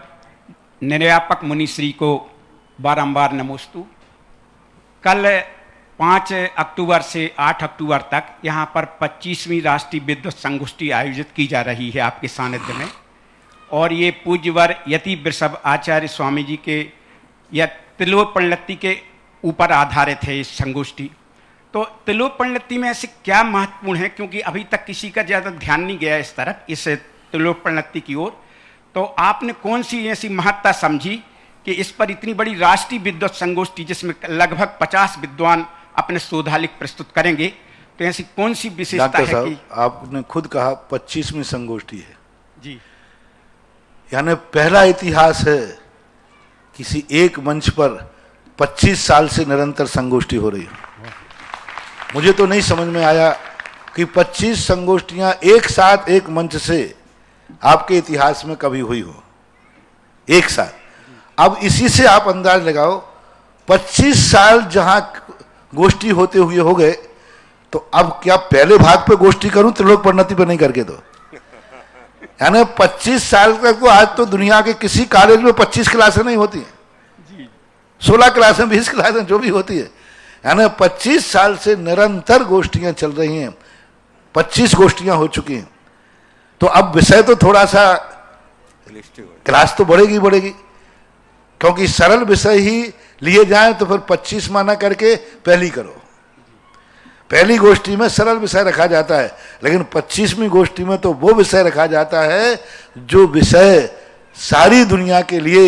निर्यापक मुनिश्री को बारंबार नमोस्तु। कल 5 अक्टूबर से 8 अक्टूबर तक यहाँ पर 25वीं राष्ट्रीय विद्वत संगोष्ठी आयोजित की जा रही है आपके सानिध्य में, और ये पूज्यवर यति वृषभ आचार्य स्वामी जी के या त्रिलोकपण्डिती के ऊपर आधारित है इस संगोष्ठी। तो त्रिलोकपण्डिती में ऐसे क्या महत्वपूर्ण है, क्योंकि अभी तक किसी का ज़्यादा ध्यान नहीं गया इस तरफ, इस त्रिलोकपण्डिती की ओर, तो आपने कौन सी ऐसी महत्ता समझी कि इस पर इतनी बड़ी राष्ट्रीय विद्वत संगोष्ठी जिसमें लगभग 50 विद्वान अपने शोधालेख प्रस्तुत करेंगे, तो ऐसी कौन सी विशेषता है कि आपने खुद कहा 25वीं संगोष्ठी है जी, यानी पहला इतिहास है किसी एक मंच पर 25 साल से निरंतर संगोष्ठी हो रही है। मुझे तो नहीं समझ में आया कि 25 संगोष्ठियां एक साथ एक मंच से आपके इतिहास में कभी हुई हो, एक साथ। अब इसी से आप अंदाज लगाओ, 25 साल जहां गोष्ठी होते हुए हो गए, तो अब क्या पहले भाग पे गोष्ठी करूं त्रिलोकपण्डिती पे नहीं करके? तो यानी 25 साल तक तो आज तो दुनिया के किसी कॉलेज में 25 क्लासें नहीं होती हैं, 16 क्लासें 20 क्लासें जो भी होती है, यानी 25 साल से निरंतर गोष्ठियां चल रही हैं, 25 गोष्ठियां हो चुकी हैं। तो अब विषय तो थोड़ा सा क्लास तो बढ़ेगी बढ़ेगी, क्योंकि सरल विषय ही लिए जाए तो फिर 25 माना करके पहली करो। पहली गोष्ठी में सरल विषय रखा जाता है, लेकिन 25वीं गोष्ठी में तो वो विषय रखा जाता है जो विषय सारी दुनिया के लिए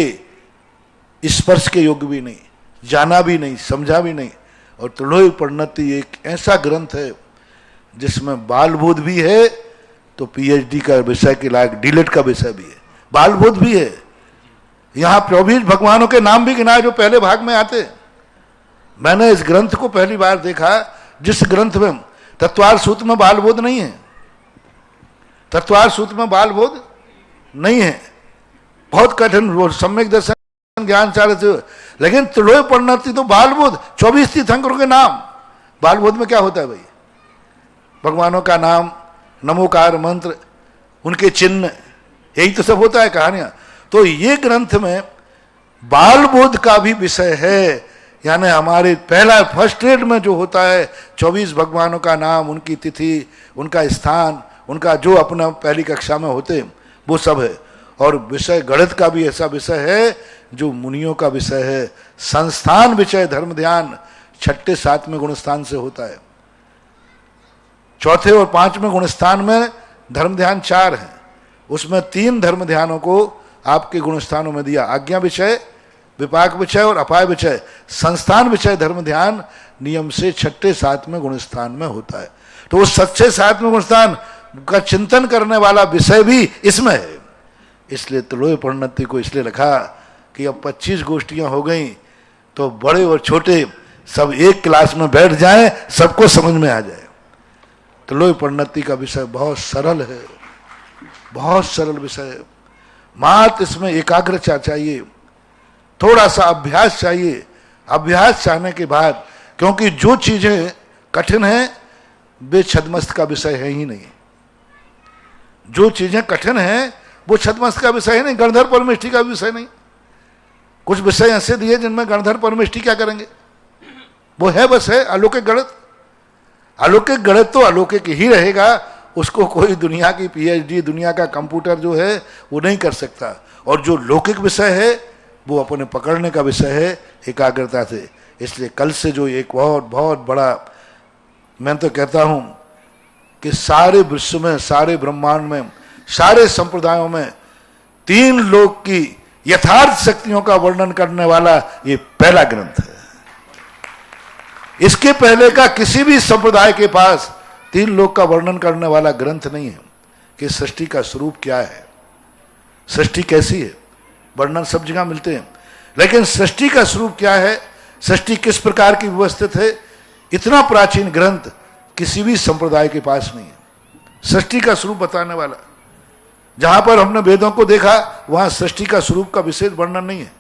स्पर्श के योग्य भी नहीं, जाना भी नहीं, समझा भी नहीं। और त्रिलोकपण्डिती एक ऐसा ग्रंथ है जिसमें बालबोध भी है, तो पीएचडी का विषय के लायक डीलेट का विषय भी है, बालबोध भी है। यहां 24 भगवानों के नाम भी गिनाए जो पहले भाग में आते। मैंने इस ग्रंथ को पहली बार देखा जिस ग्रंथ में तत्वार सूत्र में बाल बोध नहीं है। तत्वार सूत्र में बाल बोध नहीं है, बहुत कठिन वो सम्यक दर्शन ज्ञान चार्य। लेकिन त्रिलोय परिणति तो बाल बोध, 24 तीर्थंकरों के नाम। बाल बोध में क्या होता है भाई? भगवानों का नाम, नमोकार मंत्र, उनके चिन्ह, यही तो सब होता है, कहानियां। तो ये ग्रंथ में बाल बोध का भी विषय है, यानी हमारे पहला फर्स्ट एड में जो होता है 24 भगवानों का नाम, उनकी तिथि, उनका स्थान, उनका जो अपना पहली कक्षा में होते वो सब है। और विषय गणित का भी ऐसा विषय है जो मुनियों का विषय है। संस्थान विषय धर्म ध्यान 6, 7वें गुणस्थान से होता है। 4थे और 5वें गुणस्थान में धर्म ध्यान 4 है, उसमें 3 धर्म ध्यानों को आपके गुणस्थानों में दिया। आज्ञा विषय, विपाक विषय और अपाय विषय। संस्थान विषय धर्म ध्यान नियम से 6, 7वें गुणस्थान में होता है। तो उस 6, 7वें गुणस्थान का चिंतन करने वाला विषय भी इसमें है। इसलिए त्रिलोय परिणति को इसलिए रखा कि अब 25 गोष्ठियां हो गई तो बड़े और छोटे सब एक क्लास में बैठ जाएं, सबको समझ में आ जाए। त्रिलोय परिणति का विषय बहुत सरल है, बहुत सरल विषय है। मात्र इसमें एकाग्रता चाहिए, थोड़ा सा अभ्यास चाहिए। अभ्यास चाहने के बाद, क्योंकि जो चीजें कठिन हैं वे छद्मस्त का विषय है ही नहीं। जो चीजें कठिन हैं वो छद्मस्त का विषय है नहीं, गणधर परमेष्ठी का विषय नहीं। कुछ विषय ऐसे दिए जिनमें गणधर परमेष्ठी क्या करेंगे, वो है बस है अलौकिक गणित। अलौकिक गणित तो अलौकिक ही रहेगा, उसको कोई दुनिया की पीएचडी, दुनिया का कंप्यूटर जो है वो नहीं कर सकता। और जो लौकिक विषय है वो अपने पकड़ने का विषय है एकाग्रता से। इसलिए कल से जो एक बहुत बहुत बड़ा, मैं तो कहता हूं कि सारे विश्व में, सारे ब्रह्मांड में, सारे संप्रदायों में 3 लोक की यथार्थ शक्तियों का वर्णन करने वाला ये पहला ग्रंथ है। इसके पहले का किसी भी संप्रदाय के पास 3 लोक का वर्णन करने वाला ग्रंथ नहीं है कि सृष्टि का स्वरूप क्या है, सृष्टि कैसी है। वर्णन सब जगह मिलते हैं, लेकिन सृष्टि का स्वरूप क्या है, सृष्टि किस प्रकार की व्यवस्थित है, इतना प्राचीन ग्रंथ किसी भी संप्रदाय के पास नहीं है सृष्टि का स्वरूप बताने वाला। जहां पर हमने वेदों को देखा वहां सृष्टि का स्वरूप का विशेष वर्णन नहीं है।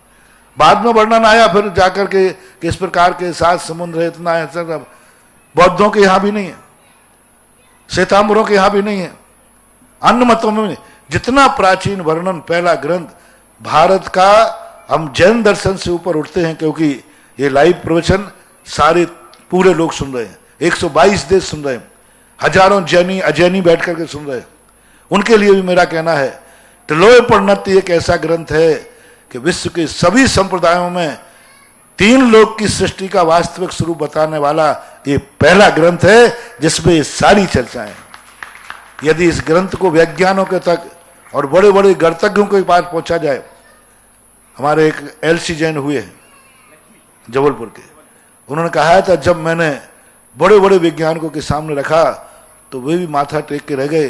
बाद में वर्णन आया फिर जाकर के किस प्रकार के 7 समुद्र है, इतना है। बौद्धों के यहां भी नहीं है, श्वेतांबरों के यहां भी नहीं है, अन्य मतों में नहीं। जितना प्राचीन वर्णन पहला ग्रंथ भारत का, हम जैन दर्शन से ऊपर उठते हैं क्योंकि ये लाइव प्रवचन सारे पूरे लोग सुन रहे हैं, 122 देश सुन रहे हैं, हजारों जैनी अजैनी बैठ करके सुन रहे हैं। उनके लिए भी मेरा कहना है त्रिलोय परिणति एक ऐसा ग्रंथ है कि विश्व के सभी संप्रदायों में 3 लोक की सृष्टि का वास्तविक स्वरूप बताने वाला ये पहला ग्रंथ है जिसमें ये सारी चर्चाएं। यदि इस ग्रंथ को वैज्ञानों के तक और बड़े बड़े गणतज्ञों के पास पहुंचा जाए, हमारे एक एलसी जैन हुए हैं जबलपुर के, उन्होंने कहा था जब मैंने बड़े बड़े वैज्ञानिकों के सामने रखा तो वे भी माथा टेक के रह गए,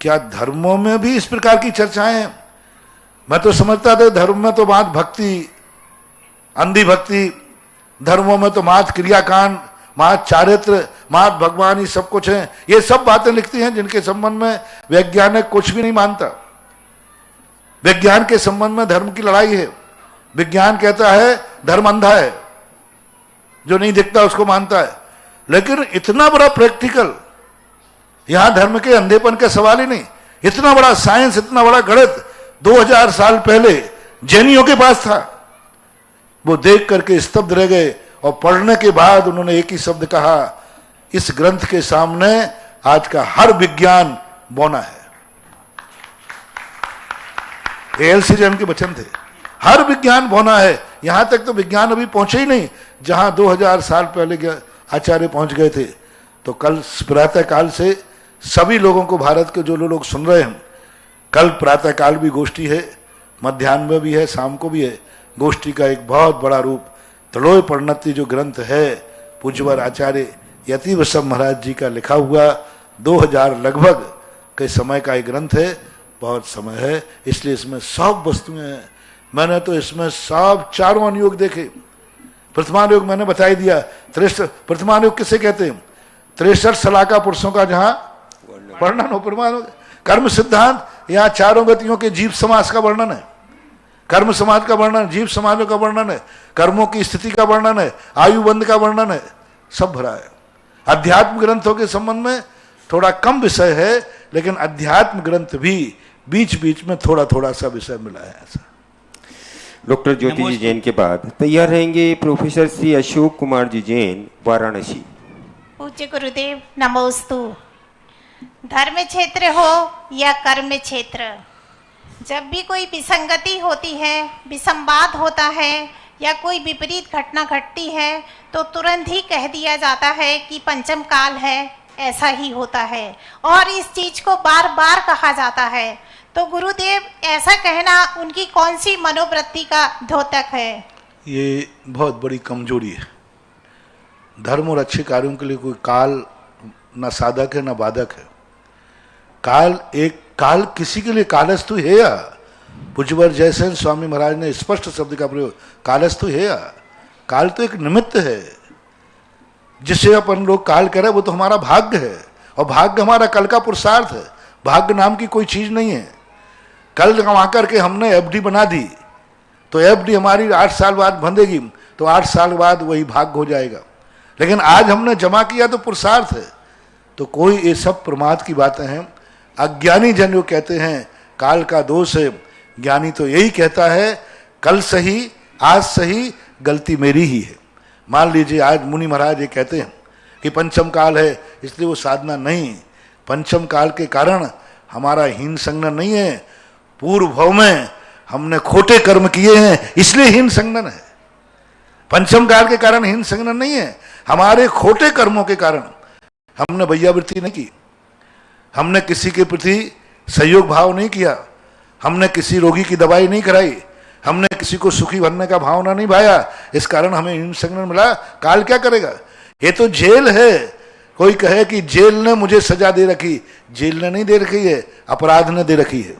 क्या धर्मों में भी इस प्रकार की चर्चाएं हैं? मैं तो समझता था धर्म में तो मात्र भक्ति, अंधी भक्ति, धर्मों में तो मात्र क्रियाकांड, मात्र चारित्र, मात्र भगवान ही सब कुछ है। ये सब बातें लिखती हैं जिनके संबंध में वैज्ञानिक कुछ भी नहीं मानता। विज्ञान के संबंध में धर्म की लड़ाई है। विज्ञान कहता है धर्म अंधा है, जो नहीं दिखता उसको मानता है। लेकिन इतना बड़ा प्रैक्टिकल, यहां धर्म के अंधेपन का सवाल ही नहीं। इतना बड़ा साइंस, इतना बड़ा गणित 2000 साल पहले जैनियों के पास था। वो देख करके स्तब्ध रह गए और पढ़ने के बाद उन्होंने एक ही शब्द कहा, इस ग्रंथ के सामने आज का हर विज्ञान बौना है। एलसी जैन के वचन थे, हर विज्ञान बौना है। यहां तक तो विज्ञान अभी पहुंचे ही नहीं जहां 2000 साल पहले आचार्य पहुंच गए थे। तो कल प्रातः काल से सभी लोगों को, भारत के जो लोग सुन रहे हैं, कल प्रातः काल भी गोष्ठी है, मध्याह्न में भी है, शाम को भी है। गोष्ठी का एक बहुत बड़ा रूप त्रिलोय परिणति जो ग्रंथ है, पूज्यवर आचार्य यति वैष्णव महाराज जी का लिखा हुआ 2000 लगभग के समय का एक ग्रंथ है। बहुत समय है, इसलिए इसमें सब वस्तुएं हैं। मैंने तो इसमें सब चारों अनुयोग देखे। प्रथमानुयोग मैंने बता ही दिया। प्रथमानुयोग किसे कहते हैं? 63 सलाका पुरुषों का जहां वर्णन हो। प्रथमानुयोग कर्म सिद्धांत, यहाँ चारों गतियों के जीव समास का वर्णन है, कर्म समाज का वर्णन, जीव समाजों का वर्णन है, कर्मों की स्थिति का वर्णन है, आयुबंध का वर्णन है, सब भरा है। अध्यात्म ग्रंथों के संबंध में थोड़ा कम विषय है, लेकिन अध्यात्म ग्रंथ भी बीच बीच में थोड़ा थोड़ा सा विषय मिला है। ऐसा डॉक्टर ज्योति जी जैन के बाद तैयार रहेंगे प्रोफेसर श्री अशोक कुमार जी जैन, वाराणसी। पूज्य गुरुदेव नमोस्तु। धर्म क्षेत्र हो या कर्म क्षेत्र, जब भी कोई विसंगति होती है, विसंवाद होता है या कोई विपरीत घटना घटती है तो तुरंत ही कह दिया जाता है कि पंचम काल है, ऐसा ही होता है, और इस चीज को बार बार कहा जाता है। तो गुरुदेव, ऐसा कहना उनकी कौन सी मनोवृत्ति का द्योतक है? ये बहुत बड़ी कमजोरी है। धर्म और अच्छे कार्यों के लिए कोई काल न साधक है न बाधक है। काल किसी के लिए कालस्तु है या? पुजवर जयसेन स्वामी महाराज ने स्पष्ट शब्द का प्रयोग, कालस्तु है या? काल तो एक निमित्त है, जिसे अपन लोग काल करें वो तो हमारा भाग्य है, और भाग्य हमारा कल का पुरुषार्थ है। भाग्य नाम की कोई चीज नहीं है। कल कमा करके हमने एफडी बना दी तो एफडी हमारी 8 साल बाद बंधेगी, तो 8 साल बाद वही भाग्य हो जाएगा। लेकिन आज हमने जमा किया तो पुरुषार्थ है। तो कोई ये सब प्रमाद की बातें हैं। अज्ञानी जन जो कहते हैं काल का दोष है, ज्ञानी तो यही कहता है कल सही, आज सही, गलती मेरी ही है। मान लीजिए आज मुनि महाराज ये कहते हैं कि पंचम काल है, इसलिए वो साधना नहीं। पंचम काल के कारण हमारा हीन संगन नहीं है, पूर्व भव में हमने खोटे कर्म किए हैं इसलिए हीन संगन है। पंचम काल के कारण हीन संगन नहीं है, हमारे खोटे कर्मों के कारण हमने भैयावृत्ति नहीं की, हमने किसी के प्रति सहयोग भाव नहीं किया, हमने किसी रोगी की दवाई नहीं कराई, हमने किसी को सुखी बनने का भावना नहीं भाया, इस कारण हमें हीन संगन मिला। काल क्या करेगा? ये तो जेल है। कोई कहे कि जेल ने मुझे सजा दे रखी, जेल ने नहीं दे रखी है, अपराध ने दे रखी है।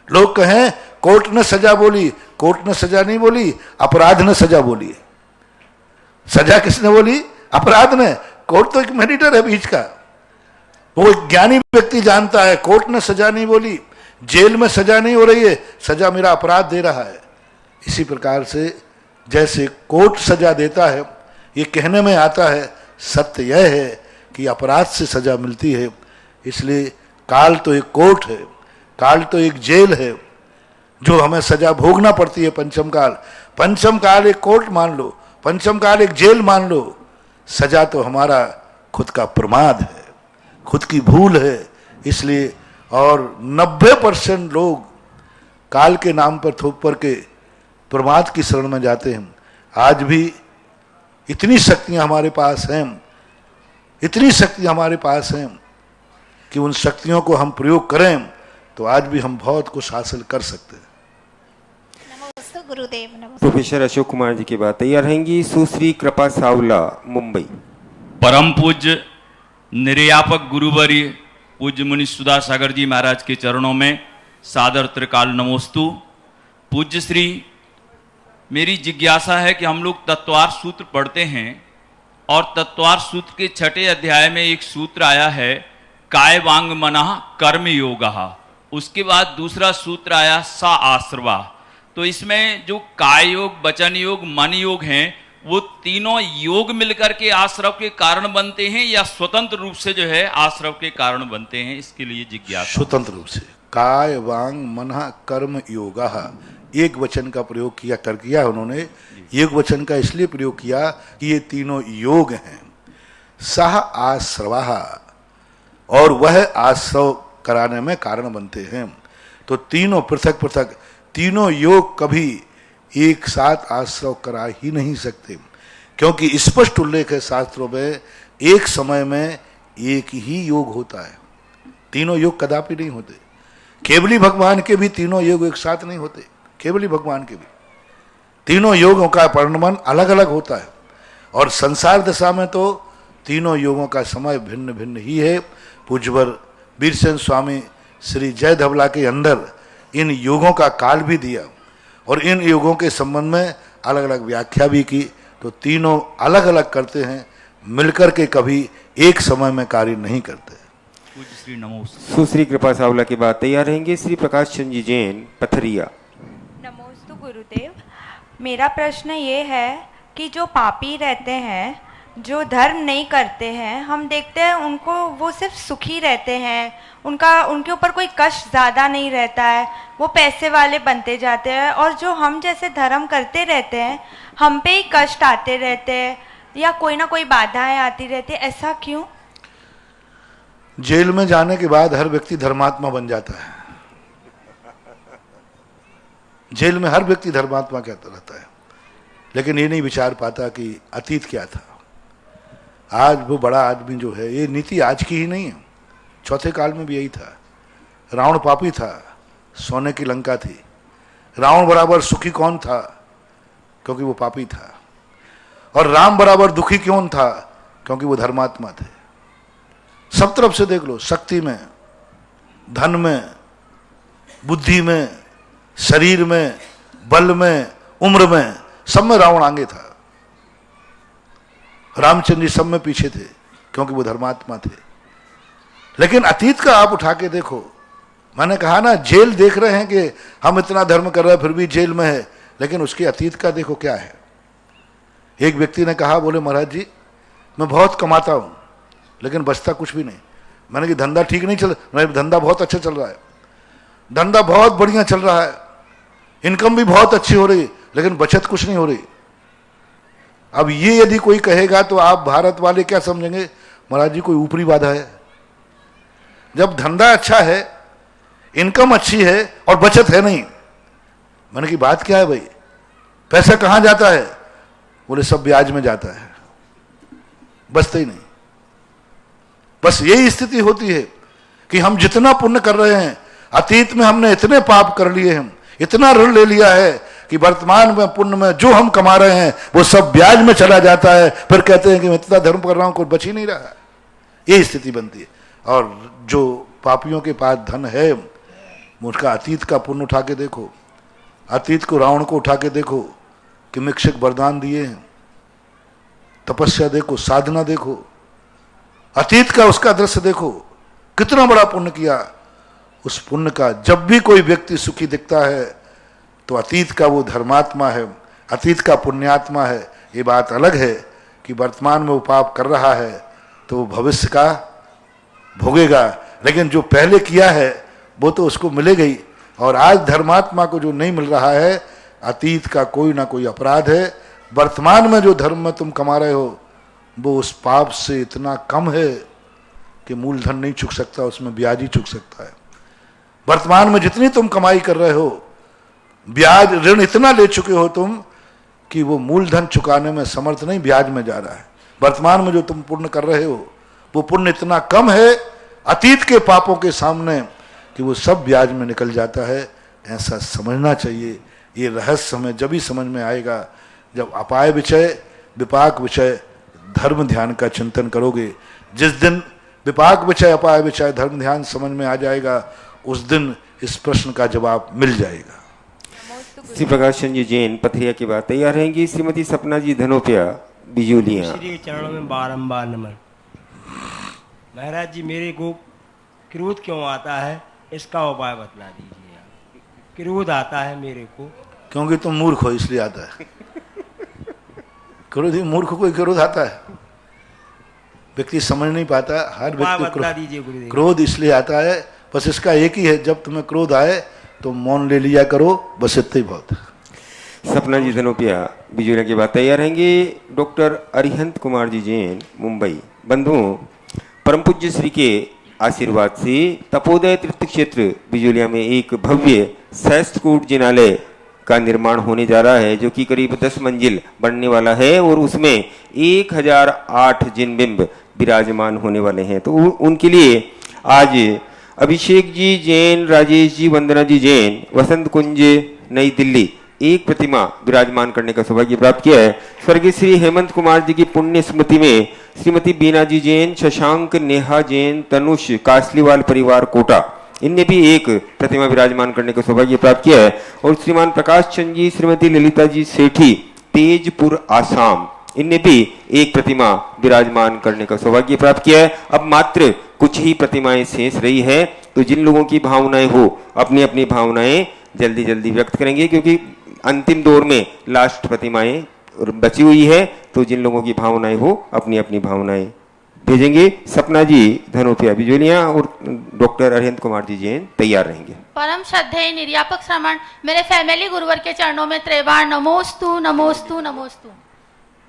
लोग कहें कोर्ट ने सजा बोली, कोर्ट ने सजा नहीं बोली, अपराध ने सजा बोली है। सजा किसने बोली? अपराध ने। कोर्ट तो एक मेडिटर है बीच का, वो ज्ञानी व्यक्ति जानता है कोर्ट ने सजा नहीं बोली, जेल में सजा नहीं हो रही है, सजा मेरा अपराध दे रहा है। इसी प्रकार से जैसे कोर्ट सजा देता है, ये कहने में आता है, सत्य यह है कि अपराध से सजा मिलती है। इसलिए काल तो एक कोर्ट है, काल तो एक जेल है जो हमें सजा भोगना पड़ती है। पंचम काल, पंचम काल एक कोर्ट मान लो, पंचम काल एक जेल मान लो, सजा तो हमारा खुद का प्रमाद है, खुद की भूल है। इसलिए और 90% लोग काल के नाम पर थोप पर के प्रमाद की शरण में जाते हैं। आज भी इतनी शक्तियां हमारे पास हैं, इतनी शक्तियां हमारे पास हैं कि उन शक्तियों को हम प्रयोग करें तो आज भी हम बहुत कुछ हासिल कर सकते हैं। नमोस्तु गुरुदेव, नमोस्तु। प्रोफेसर अशोक कुमार जी की बात तैयार रहेंगी सुश्री कृपा सावला, मुंबई। परम पूज्य निर्यापक गुरुवर्य पूज्य मुनि सुधा सागर जी महाराज के चरणों में सादर त्रिकाल नमोस्तु। पूज्य श्री, मेरी जिज्ञासा है कि हम लोग तत्वार सूत्र पढ़ते हैं और तत्वार सूत्र के 6ठे अध्याय में एक सूत्र आया है काय वांग मनः कर्म योगः, उसके बाद दूसरा सूत्र आया सा आश्रवा। तो इसमें जो काय योग, वचन योग, मन योग हैं, वो तीनों योग मिलकर के आश्रव के कारण बनते हैं या स्वतंत्र रूप से जो है आश्रव के कारण बनते हैं? इसके लिए जिज्ञासा। स्वतंत्र रूप से। काय वांग मनः कर्म योगः, एक वचन का प्रयोग किया उन्होंने। एक वचन का इसलिए प्रयोग किया कि ये तीनों योग हैं। सह आश्रवः, और वह आश्रव कराने में कारण बनते हैं। तो तीनों पृथक पृथक, तीनों योग कभी एक साथ आश्रव करा ही नहीं सकते, क्योंकि स्पष्ट उल्लेख है शास्त्रों में, एक समय में एक ही योग होता है, तीनों योग कदापि नहीं होते। केवली भगवान के भी तीनों योग एक साथ नहीं होते, केवली भगवान के भी तीनों योगों का परिणमन अलग अलग होता है। और संसार दशा में तो तीनों योगों का समय भिन्न भिन्न ही है। पूज्यवर वीरसेन स्वामी श्री जय धवला के अंदर इन योगों का काल भी दिया और इन युगों के संबंध में अलग अलग व्याख्या भी की। तो तीनों अलग अलग करते हैं, मिलकर के कभी एक समय में कार्य नहीं करते। पूज्य श्री नमोस्तु। सुश्री कृपा सावला के बाद तैयार रहेंगे श्री प्रकाश चंद जी जैन पथरिया। नमोस्तु गुरुदेव। मेरा प्रश्न ये है कि जो पापी रहते हैं, जो धर्म नहीं करते हैं, हम देखते हैं उनको वो सिर्फ सुखी रहते हैं, उनके ऊपर कोई कष्ट ज़्यादा नहीं रहता है, वो पैसे वाले बनते जाते हैं। और जो हम जैसे धर्म करते रहते हैं, हम पे ही कष्ट आते रहते हैं या कोई ना कोई बाधाएं आती रहती है, ऐसा क्यों? जेल में जाने के बाद हर व्यक्ति धर्मात्मा बन जाता है। जेल में हर व्यक्ति धर्मात्मा कहता रहता है, लेकिन ये नहीं विचार पाता कि अतीत क्या था। आज वो बड़ा आदमी जो है, ये नीति आज की ही नहीं है, चौथे काल में भी यही था। रावण पापी था, सोने की लंका थी। रावण बराबर सुखी कौन था? क्योंकि वो पापी था। और राम बराबर दुखी क्यों था? क्योंकि वो धर्मात्मा थे। सब तरफ से देख लो, शक्ति में, धन में, बुद्धि में, शरीर में, बल में, उम्र में, सब में रावण आगे था। रामचंद्र जी सब में पीछे थे, क्योंकि वो धर्मात्मा थे। लेकिन अतीत का आप उठा के देखो, मैंने कहा ना, जेल देख रहे हैं कि हम इतना धर्म कर रहे हैं फिर भी जेल में है, लेकिन उसके अतीत का देखो क्या है। एक व्यक्ति ने कहा, बोले महाराज जी मैं बहुत कमाता हूं लेकिन बचता कुछ भी नहीं। मैंने कि धंधा ठीक नहीं चल रहा? धंधा बहुत अच्छा चल रहा है, धंधा बहुत बढ़िया चल रहा है, इनकम भी बहुत अच्छी हो रही, लेकिन बचत कुछ नहीं हो रही। अब ये यदि कोई कहेगा तो आप भारत वाले क्या समझेंगे? महाराज जी कोई ऊपरी बाधा है। जब धंधा अच्छा है, इनकम अच्छी है और बचत है नहीं, मैंने की बात क्या है भाई? पैसा कहां जाता है? बोले सब ब्याज में जाता है, बचता ही नहीं। बस यही स्थिति होती है कि हम जितना पुण्य कर रहे हैं, अतीत में हमने इतने पाप कर लिए हैं, इतना ऋण ले लिया है कि वर्तमान में पुण्य में जो हम कमा रहे हैं वो सब ब्याज में चला जाता है। फिर कहते हैं कि मैं इतना धर्म कर रहा हूं, कोई बच ही नहीं रहा। यही स्थिति बनती है। और जो पापियों के पास धन है, उसका अतीत का पुण्य उठा के देखो, अतीत को, रावण को उठा के देखो कि मिक्षक वरदान दिए हैं, तपस्या देखो, साधना देखो, अतीत का उसका दृश्य देखो, कितना बड़ा पुण्य किया। उस पुण्य का जब भी कोई व्यक्ति सुखी दिखता है तो अतीत का वो धर्मात्मा है, अतीत का पुण्यात्मा है। ये बात अलग है कि वर्तमान में वो पाप कर रहा है तो वो भविष्य का भोगेगा, लेकिन जो पहले किया है वो तो उसको मिलेगा ही। और आज धर्मात्मा को जो नहीं मिल रहा है, अतीत का कोई ना कोई अपराध है। वर्तमान में जो धर्म में तुम कमा रहे हो वो उस पाप से इतना कम है कि मूलधन नहीं चुक सकता, उसमें ब्याज ही चुक सकता है। वर्तमान में जितनी तुम कमाई कर रहे हो, ब्याज ऋण इतना ले चुके हो तुम कि वो मूलधन चुकाने में समर्थ नहीं, ब्याज में जा रहा है। वर्तमान में जो तुम पुण्य कर रहे हो वो पुण्य इतना कम है अतीत के पापों के सामने कि वो सब ब्याज में निकल जाता है। ऐसा समझना चाहिए। ये रहस्य हमें जब ही समझ में आएगा जब अपाय विषय, विपाक विषय, धर्म ध्यान का चिंतन करोगे। जिस दिन विपाक विषय, अपाय विषय, धर्म ध्यान समझ में आ जाएगा, उस दिन इस प्रश्न का जवाब मिल जाएगा। श्री प्रकाश चंद जी जैन पथरिया की बात तैयार रहेंगी श्रीमती सपना जी धनोपिया बिजोलियां। श्री के चरणों में बारंबार नमन। महाराज जी मेरे को क्रोध क्यों आता है, इसका उपाय बतला दीजिए। क्रोध आता है मेरे को क्योंकि तुम मूर्ख हो इसलिए आता है। क्रोध ही मूर्ख को क्रोध आता है, व्यक्ति समझ नहीं पाता। हर व्यक्ति क्रोध इसलिए आता है, बस इसका एक ही है, जब तुम्हें क्रोध आए तो मौन ले लिया करो, बस इतना ही बहुत है। सपना जी धनोपिया बिजोलिया की बात तैयार रहेंगे डॉक्टर अरिहंत कुमार जी जैन मुंबई। बंधुओं, परम पूज्य श्री के आशीर्वाद से तपोदय तीर्थ क्षेत्र बिजोलिया में एक भव्य सहस्त्रकूट जिनालय का निर्माण होने जा रहा है, जो कि करीब 10 मंजिल बनने वाला है और उसमें 1008 जिन बिंब विराजमान होने वाले हैं। तो उनके लिए आज अभिषेक जी जैन, राजेश जी, वंदना जी जैन, वसंत कुंज, नई दिल्ली एक प्रतिमा विराजमान करने का सौभाग्य प्राप्त किया है। स्वर्गीय श्री हेमंत कुमार जी की पुण्य स्मृति में श्रीमती बीना जी जैन, शशांक, नेहा जैन, तनुष, कासलीवाल परिवार कोटा इनने भी एक प्रतिमा विराजमान करने का सौभाग्य प्राप्त किया है। और श्रीमान प्रकाश चंद जी, श्रीमती ललिता जी सेठी, तेजपुर आसाम, इनने भी एक प्रतिमा विराजमान करने का सौभाग्य प्राप्त किया है। अब मात्र कुछ ही प्रतिमाएं शेष रही है, तो जिन लोगों की भावनाएं हो अपनी अपनी भावनाएं जल्दी जल्दी व्यक्त करेंगे, क्योंकि अंतिम दौर में लास्ट प्रतिमाएं बची हुई है। तो जिन लोगों की भावनाएं हो अपनी अपनी भावनाएं भेजेंगे। सपना जी धनोपिया बिजोलिया और डॉक्टर अरविंद कुमार जी जैन तैयार रहेंगे। परम श्रद्धेय निर्यापक श्रमण, मेरे फैमिली गुरुवर के चरणों में त्रिवार नमोस्तु नमोस्तु नमोस्तु।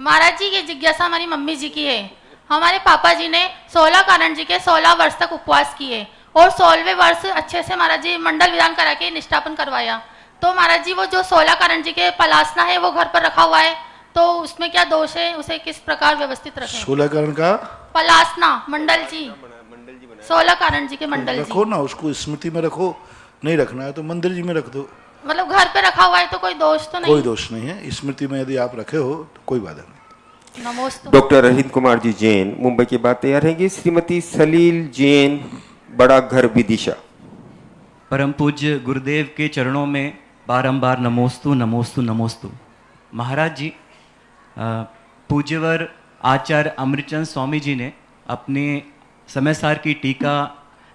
महाराज जी, ये जिज्ञासा हमारी मम्मी जी की है। हमारे पापा जी ने 16 कारण जी के 16 वर्ष तक उपवास किए और 16वें वर्ष अच्छे से महाराज जी मंडल विधान करा के निष्ठापन करवाया। तो महाराज जी, वो जो 16 कारण जी के पलासना है वो घर पर रखा हुआ है, तो उसमें क्या दोष है? उसे किस प्रकार व्यवस्थित रखें? 16 कारण का पलासना मंडल जी, 16 कारण जी के मंडल जी रखो ना, उसको स्मृति में रखो। नहीं रखना है तो मंदिर जी में रख दो। मतलब घर पे रखा हुआ है तो कोई दोष तो नहीं? कोई दोष नहीं है, स्मृति में यदि आप रखे हो तो कोई बाधा नहीं। नमोस्तु। डॉक्टर अरविंद कुमार जी जैन मुंबई के बाद तैयार रहेंगे। श्रीमती सलील जैन, बड़ा घर विदिशा। परम पूज्य गुरुदेव के चरणों में बारंबार नमोस्तु नमोस्तु नमोस्तु। महाराज जी, पूज्यवर आचार्य अमृतचंद स्वामी जी ने अपने समयसार की टीका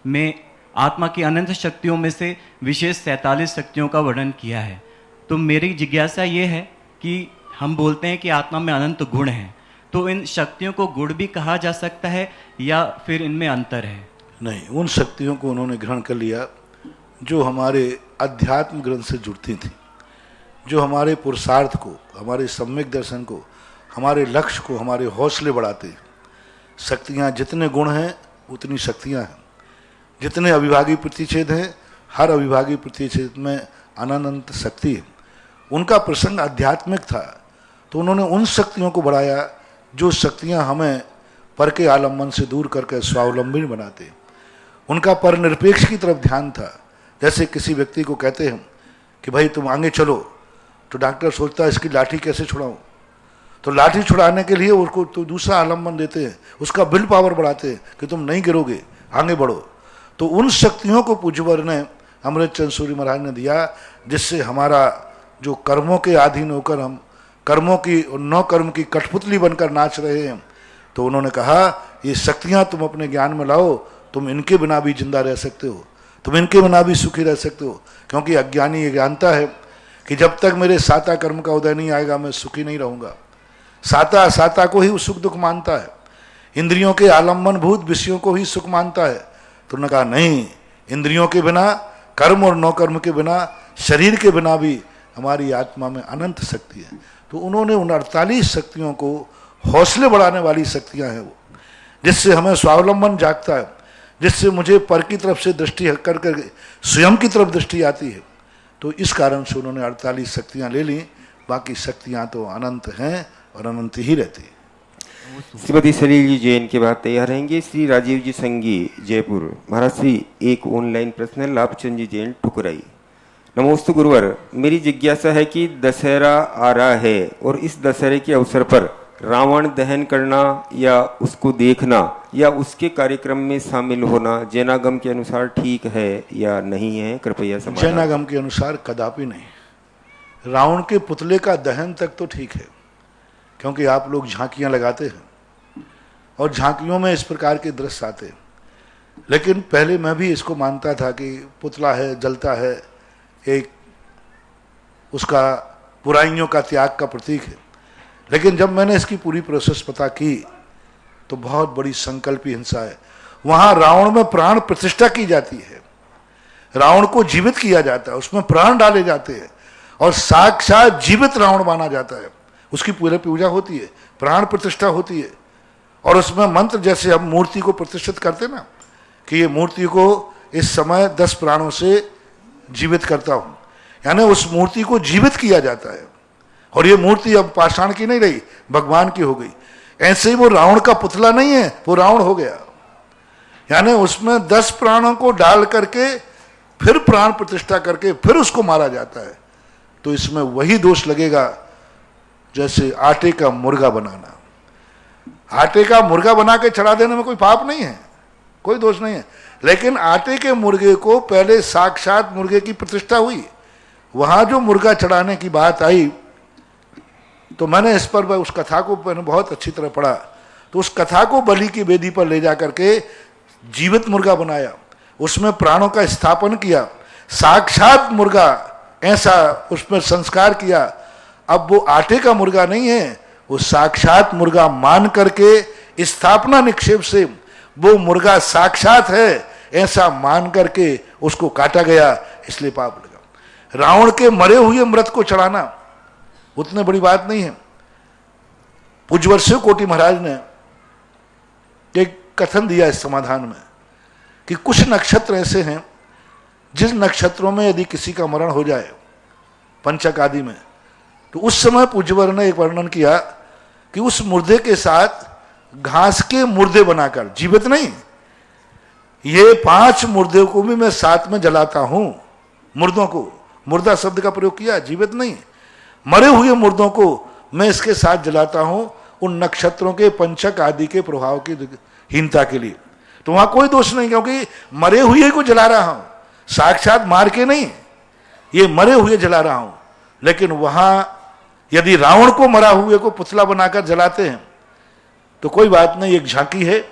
में आत्मा की अनंत शक्तियों में से विशेष 47 शक्तियों का वर्णन किया है। तो मेरी जिज्ञासा ये है कि हम बोलते हैं कि आत्मा में अनंत गुण हैं, तो इन शक्तियों को गुण भी कहा जा सकता है या फिर इनमें अंतर है? नहीं, उन शक्तियों को उन्होंने ग्रहण कर लिया जो हमारे अध्यात्म ग्रंथ से जुड़ती थी, जो हमारे पुरुषार्थ को, हमारे सम्यक दर्शन को, हमारे लक्ष्य को, हमारे हौसले बढ़ाते। शक्तियाँ जितने गुण हैं उतनी शक्तियाँ हैं, जितने अविभागी प्रतिच्छेद हैं हर अविभागी प्रतिच्छेद में अनंत शक्ति है। उनका प्रसंग आध्यात्मिक था, तो उन्होंने उन शक्तियों को बढ़ाया जो शक्तियाँ हमें पर के आलम्बन से दूर करके स्वावलंबी बनाते। उनका पर निरपेक्ष की तरफ ध्यान था। जैसे किसी व्यक्ति को कहते हैं कि भाई तुम आगे चलो, तो डॉक्टर सोचता है इसकी लाठी कैसे छुड़ाऊं, तो लाठी छुड़ाने के लिए उसको तो दूसरा आलम्बन देते हैं, उसका विल पावर बढ़ाते हैं कि तुम नहीं गिरोगे, आगे बढ़ो। तो उन शक्तियों को पूज्यवर ने, अमृतचंद सूरी महाराज ने दिया, जिससे हमारा जो कर्मों के अधीन होकर हम कर्मों की, नौ कर्म की कठपुतली बनकर नाच रहे हैं, तो उन्होंने कहा ये शक्तियाँ तुम अपने ज्ञान में लाओ, तुम इनके बिना भी जिंदा रह सकते हो, तुम इनके बिना भी सुखी रह सकते हो। क्योंकि अज्ञानी ये जानता है कि जब तक मेरे साता कर्म का उदय नहीं आएगा मैं सुखी नहीं रहूँगा। साता साता को ही सुख दुख मानता है, इंद्रियों के आलम्बन भूत विषयों को ही सुख मानता है। तो उन्होंने कहा नहीं, इंद्रियों के बिना, कर्म और नौ कर्म के बिना, शरीर के बिना भी हमारी आत्मा में अनंत शक्ति है। तो उन्होंने उन 48 शक्तियों को, हौसले बढ़ाने वाली शक्तियाँ हैं वो, जिससे हमें स्वावलंबन जागता है, जिससे मुझे पर की तरफ से दृष्टि कर कर स्वयं की तरफ दृष्टि आती है। तो इस कारण से उन्होंने 48 शक्तियाँ ले ली, बाकी शक्तियाँ तो अनंत हैं और अनंत ही रहती है। श्रीमती सलील जी जैन के बाद तैयार रहेंगे। श्री राजीव जी संगी जयपुर। महाराज श्री, एक ऑनलाइन प्रश्न है लाभचंद जी जैन ठुकराई। नमोस्तु गुरुवर, मेरी जिज्ञासा है कि दशहरा आ रहा है और इस दशहरे के अवसर पर रावण दहन करना या उसको देखना या उसके कार्यक्रम में शामिल होना जैनागम के अनुसार ठीक है या नहीं है? कृपया समाधान। जैनागम के अनुसार कदापि नहीं। रावण के पुतले का दहन तक तो ठीक है, क्योंकि आप लोग झांकियां लगाते हैं और झांकियों में इस प्रकार के दृश्य आते हैं। लेकिन पहले मैं भी इसको मानता था कि पुतला है, जलता है, एक उसका बुराइयों का त्याग का प्रतीक है। लेकिन जब मैंने इसकी पूरी प्रोसेस पता की तो बहुत बड़ी संकल्पी हिंसा है। वहां रावण में प्राण प्रतिष्ठा की जाती है, रावण को जीवित किया जाता है, उसमें प्राण डाले जाते हैं और साक्षात जीवित रावण माना जाता है। उसकी पूरी पूजा होती है, प्राण प्रतिष्ठा होती है और उसमें मंत्र, जैसे हम मूर्ति को प्रतिष्ठित करते ना कि ये मूर्ति को इस समय 10 प्राणों से जीवित करता हूं, यानी उस मूर्ति को जीवित किया जाता है। और ये मूर्ति अब पाषाण की नहीं रही, भगवान की हो गई। ऐसे ही वो रावण का पुतला नहीं है, वो रावण हो गया। यानी उसमें 10 प्राणों को डाल करके फिर प्राण प्रतिष्ठा करके फिर उसको मारा जाता है। तो इसमें वही दोष लगेगा जैसे आटे का मुर्गा बनाना। आटे का मुर्गा बना के चढ़ा देने में कोई पाप नहीं है, कोई दोष नहीं है। लेकिन आटे के मुर्गे को पहले साक्षात मुर्गे की प्रतिष्ठा हुई, वहां जो मुर्गा चढ़ाने की बात आई तो मैंने इस पर उस कथा को मैंने बहुत अच्छी तरह पढ़ा। तो उस कथा को बलि की वेदी पर ले जा करके जीवित मुर्गा बनाया, उसमें प्राणों का स्थापन किया, साक्षात मुर्गा ऐसा उसमें संस्कार किया। अब वो आटे का मुर्गा नहीं है, वो साक्षात मुर्गा मान करके स्थापना निक्षेप से वो मुर्गा साक्षात है ऐसा मान करके उसको काटा गया, इसलिए पाप लगा। रावण के मरे हुए मृत को चढ़ाना उतने बड़ी बात नहीं है। पूज्यवर्षीय कोटि महाराज ने एक कथन दिया इस समाधान में कि कुछ नक्षत्र ऐसे हैं जिस नक्षत्रों में यदि किसी का मरण हो जाए पंचक आदि में, तो उस समय पूज्यवर ने एक वर्णन किया कि उस मुर्दे के साथ घास के मुर्दे बनाकर, जीवित नहीं, ये 5 मुर्दे को भी मैं साथ में जलाता हूं। मुर्दों को, मुर्दा शब्द का प्रयोग किया, जीवित नहीं, मरे हुए मुर्दों को मैं इसके साथ जलाता हूं उन नक्षत्रों के पंचक आदि के प्रभाव की हीनता के लिए। तो वहां कोई दोष नहीं, क्योंकि मरे हुए को जला रहा हूं, साक्षात मार के नहीं, ये मरे हुए जला रहा हूं। लेकिन वहां यदि रावण को मरा हुए को पुतला बनाकर जलाते हैं तो कोई बात नहीं, एक झांकी है,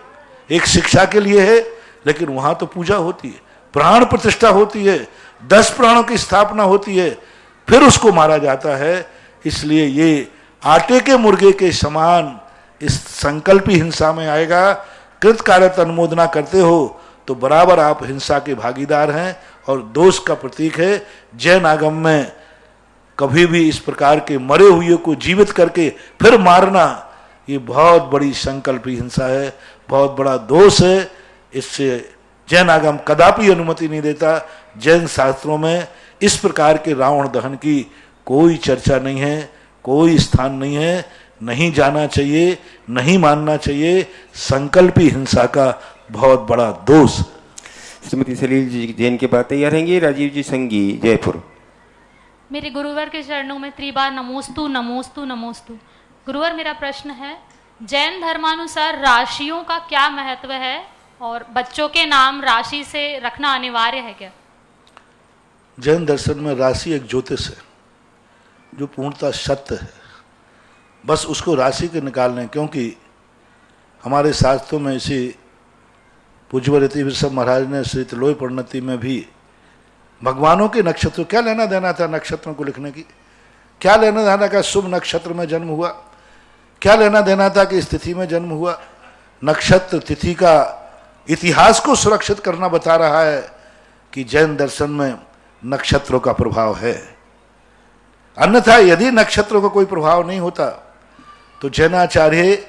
एक शिक्षा के लिए है, लेकिन वहां तो पूजा होती है, प्राण प्रतिष्ठा होती है, 10 प्राणों की स्थापना होती है, फिर उसको मारा जाता है। इसलिए ये आटे के मुर्गे के समान इस संकल्पी हिंसा में आएगा। कृतकारत अनुमोदना करते हो तो बराबर आप हिंसा के भागीदार हैं और दोष का प्रतीक है। जैन आगम में कभी भी इस प्रकार के मरे हुए को जीवित करके फिर मारना, ये बहुत बड़ी संकल्पी हिंसा है, बहुत बड़ा दोष है। इससे जैन आगम कदापि अनुमति नहीं देता। जैन शास्त्रों में इस प्रकार के रावण दहन की कोई चर्चा नहीं है, कोई स्थान नहीं है, नहीं जाना चाहिए, नहीं मानना चाहिए। संकल्पी हिंसा का बहुत बड़ा दोष। श्रीमती सलील जी जैन के बात तैयार रहेंगी। राजीव जी संगी जयपुर। मेरे गुरुवर के चरणों में त्रिबार नमोस्तु नमोस्तु नमोस्तु। गुरुवर, मेरा प्रश्न है, जैन धर्मानुसार राशियों का क्या महत्व है और बच्चों के नाम राशि से रखना अनिवार्य है क्या? जैन दर्शन में राशि एक ज्योतिष है जो पूर्णतः सत्य है, बस उसको राशि के निकालने, क्योंकि हमारे शास्त्रों में इसी पूज्यवर यति वृषभ महाराज ने श्री तिलोय परिणति में भी भगवानों के नक्षत्र, क्या लेना देना था नक्षत्रों को लिखने की, क्या लेना देना का शुभ नक्षत्र में जन्म हुआ, क्या लेना देना था कि इस तिथि में जन्म हुआ। नक्षत्र तिथि का इतिहास को सुरक्षित करना बता रहा है कि जैन दर्शन में नक्षत्रों का प्रभाव है। अन्यथा यदि नक्षत्रों का कोई प्रभाव नहीं होता तो जैनाचार्य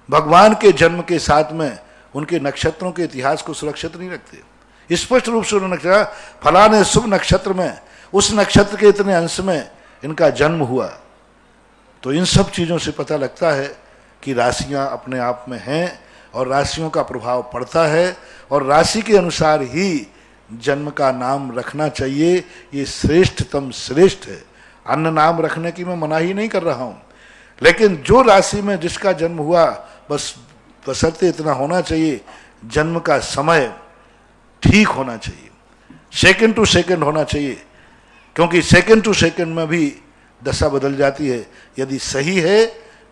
भगवान के जन्म के साथ में उनके नक्षत्रों के इतिहास को सुरक्षित नहीं रखते। स्पष्ट रूप से उन्होंने कहा फलाने शुभ नक्षत्र में, उस नक्षत्र के इतने अंश में इनका जन्म हुआ। तो इन सब चीज़ों से पता लगता है कि राशियां अपने आप में हैं और राशियों का प्रभाव पड़ता है और राशि के अनुसार ही जन्म का नाम रखना चाहिए। ये श्रेष्ठतम श्रेष्ठ है। अन्य नाम रखने की मैं मनाही नहीं कर रहा हूँ, लेकिन जो राशि में जिसका जन्म हुआ बस बशर्ते इतना होना चाहिए, जन्म का समय ठीक होना चाहिए, सेकंड टू सेकंड होना चाहिए, क्योंकि सेकंड टू सेकंड में भी दशा बदल जाती है। यदि सही है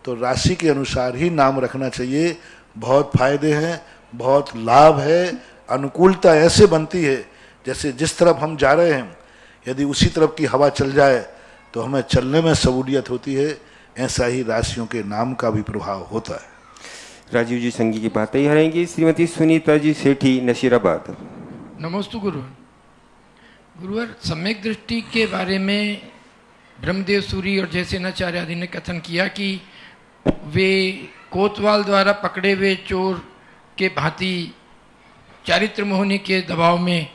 तो राशि के अनुसार ही नाम रखना चाहिए। बहुत फायदे हैं, बहुत लाभ है, अनुकूलता ऐसे बनती है जैसे जिस तरफ हम जा रहे हैं यदि उसी तरफ की हवा चल जाए तो हमें चलने में सहूलियत होती है। ऐसा ही राशियों के नाम का भी प्रभाव होता है। राजीव जी संगी की बात तैयार रहेंगी। श्रीमती सुनीता जी सेठी नशीराबाद। नमोस्तु गुरुवर। गुरुवर, सम्यक दृष्टि के बारे में ब्रह्मदेव सूरी और जयसेनाचार्य आदि ने कथन किया कि वे कोतवाल द्वारा पकड़े हुए चोर के भांति चारित्र मोहनी के दबाव में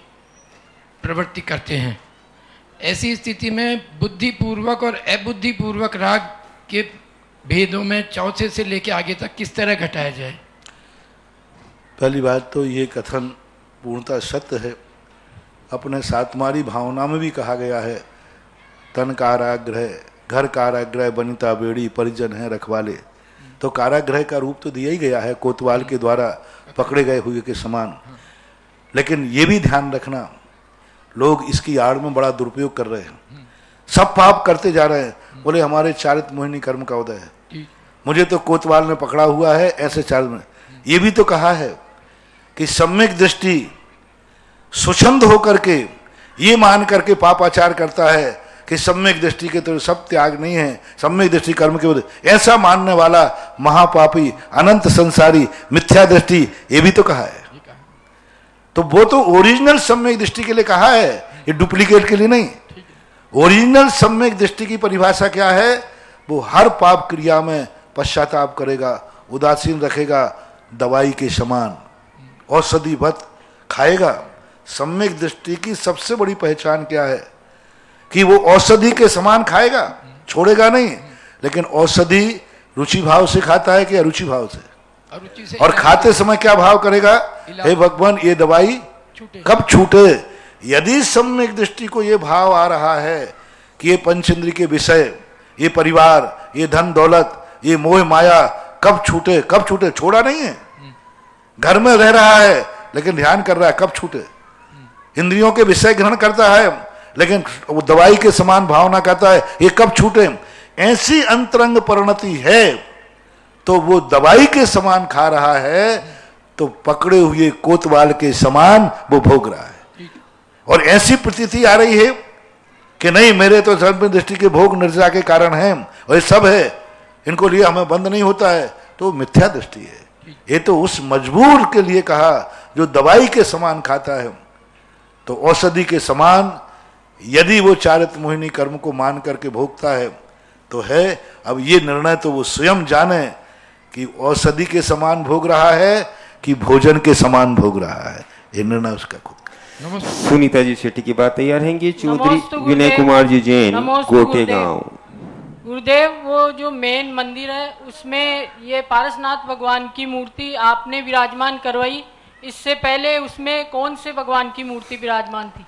प्रवृत्ति करते हैं। ऐसी स्थिति में बुद्धिपूर्वक और अबुद्धिपूर्वक राग के भेदों में चौथे से लेकर आगे तक किस तरह घटाया जाए? पहली बात तो ये कथन पूर्णतः सत्य है। अपने सातमारी भावना में भी कहा गया है, तन काराग्रह घर काराग्रह बनिता बेड़ी परिजन है रखवाले। तो कारागृह का रूप तो दिया ही गया है कोतवाल के द्वारा पकड़े गए हुए के समान। लेकिन ये भी ध्यान रखना, लोग इसकी आड़ में बड़ा दुरुपयोग कर रहे हैं, सब पाप करते जा रहे हैं। बोले हमारे चारित्र मोहिनी कर्म का उदय है, मुझे तो कोतवाल ने पकड़ा हुआ है, ऐसे चारित्र में। ये भी तो कहा है कि सम्यक दृष्टि स्वच्छंद होकर के ये मान करके पापाचार करता है कि सम्यक दृष्टि के तो सब त्याग नहीं है, सम्यक दृष्टि कर्म के उदय, ऐसा मानने वाला महापापी अनंत संसारी मिथ्या दृष्टि, ये भी तो कहा है। तो वो तो ओरिजिनल सम्यक दृष्टि के लिए कहा है, ये डुप्लीकेट के लिए नहीं। ओरिजिनल सम्यक दृष्टि की परिभाषा क्या है? वो हर पाप क्रिया में पश्चाताप करेगा, उदासीन रखेगा, दवाई के समान औषधिवत खाएगा। सम्यक दृष्टि की सबसे बड़ी पहचान क्या है कि वो औषधि के समान खाएगा, छोड़ेगा नहीं। लेकिन औषधि रुचि भाव से खाता है कि अरुचि भाव से? और खाते समय क्या भाव करेगा? हे भगवान ये दवाई कब छूटे। यदि सम्यक दृष्टि को ये भाव आ रहा है कि ये पंचेंद्रिय के विषय, ये परिवार, ये धन दौलत, ये मोह माया कब छूटे, कब छूटे, छोड़ा नहीं है, घर में रह रहा है लेकिन ध्यान कर रहा है कब छूटे। इंद्रियों के विषय ग्रहण करता है लेकिन वो दवाई के समान भावना करता है ये कब छूटे। ऐसी अंतरंग परिणति है तो वो दवाई के समान खा रहा है, तो पकड़े हुए कोतवाल के समान वो भोग रहा है। और ऐसी प्रतीति आ रही है कि नहीं मेरे तो धर्म दृष्टि के भोग निर्जा के कारण है और ये सब है, इनको लिए हमें बंद नहीं होता है, तो मिथ्या दृष्टि है। ये तो उस मजबूर के लिए कहा जो दवाई के समान खाता है। तो औषधि के समान यदि वो चारित्र मोहिनी कर्म को मान करके भोगता है तो है। अब ये निर्णय तो वो स्वयं जाने कि औषधि के समान भोग रहा है कि भोजन के समान भोग रहा है, ये निर्णय उसका खुद। सुनीता जी शेट्टी की बात तैयार रहेंगी। चौधरी विनय कुमार जी जैन, गोटे गांव। गुरुदेव, वो जो मेन मंदिर है उसमें ये पारसनाथ भगवान की मूर्ति आपने विराजमान करवाई, इससे पहले उसमें कौन से भगवान की मूर्ति विराजमान थी?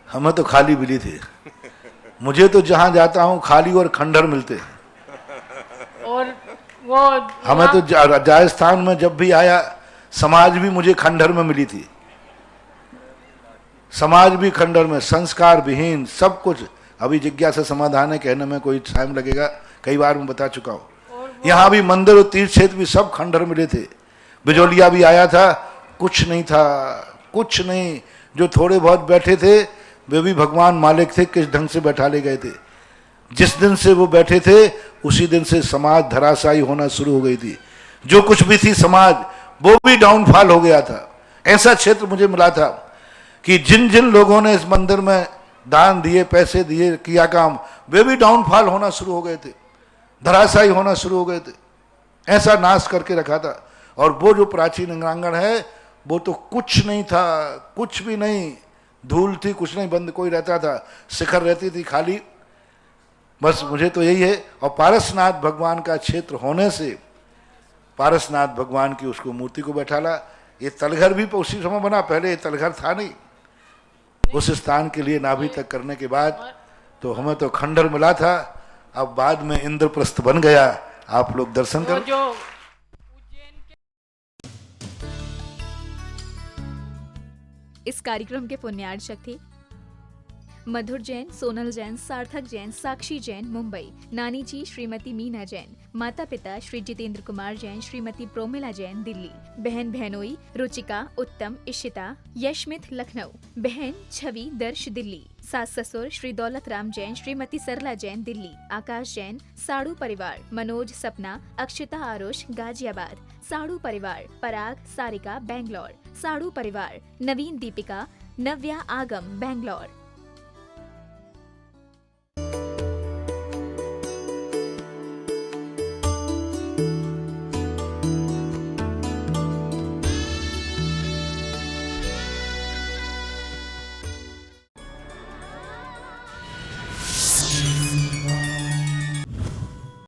हमें तो खाली मिली थी, मुझे तो जहां जाता हूं खाली और खंडर मिलते हैं। और वो हमें तो राजस्थान में जब भी आया समाज भी मुझे खंडर में मिली थी, समाज भी खंडर में, संस्कार विहीन सब कुछ। अभी जिज्ञासा समाधान है कहने में कोई टाइम लगेगा, कई बार मैं बता चुका हूँ। यहाँ भी मंदिर और तीर्थ क्षेत्र भी सब खंडर मिले थे। बिजोलिया भी आया था, कुछ नहीं था, कुछ नहीं। जो थोड़े बहुत बैठे थे वे भी भगवान मालिक थे, किस ढंग से बैठा ले गए थे। जिस दिन से वो बैठे थे उसी दिन से समाज धराशायी होना शुरू हो गई थी। जो कुछ भी थी समाज वो भी डाउनफॉल हो गया था। ऐसा क्षेत्र मुझे मिला था कि जिन जिन लोगों ने इस मंदिर में दान दिए, पैसे दिए, किया काम, वे भी डाउनफॉल होना शुरू हो गए थे, धराशायी होना शुरू हो गए थे। ऐसा नाश करके रखा था। और वो जो प्राचीन अंगरांगण है वो तो कुछ नहीं था, कुछ भी नहीं, धूल थी, कुछ नहीं, बंद कोई रहता था, शिखर रहती थी खाली। बस मुझे तो यही है। और पारसनाथ भगवान का क्षेत्र होने से पारसनाथ भगवान की उसको मूर्ति को बैठाला। ये तलघर भी उसी समय बना, पहले ये तलघर था नहीं। उस स्थान के लिए नाभि तक करने के बाद तो हमें तो खंडर मिला था, अब बाद में इंद्रप्रस्थ बन गया। आप लोग दर्शन करो। इस कार्यक्रम के पुण्यार्चक थे मधुर जैन, सोनल जैन, सार्थक जैन, साक्षी जैन मुंबई, नानी जी श्रीमती मीना जैन, माता पिता श्री जितेंद्र कुमार जैन, श्रीमती प्रोमिला जैन दिल्ली, बहन बहनोई रुचिका, उत्तम, इशिता, यशमित लखनऊ, बहन छवि दर्श दिल्ली, सास ससुर श्री दौलत राम जैन, श्रीमती सरला जैन दिल्ली, आकाश जैन, साड़ू परिवार, मनोज सपना, अक्षिता आरुष गाजियाबाद, साड़ू परिवार, पराग सारिका बैंगलोर, साड़ू परिवार, नवीन दीपिका, नव्या आगम बैंगलोर,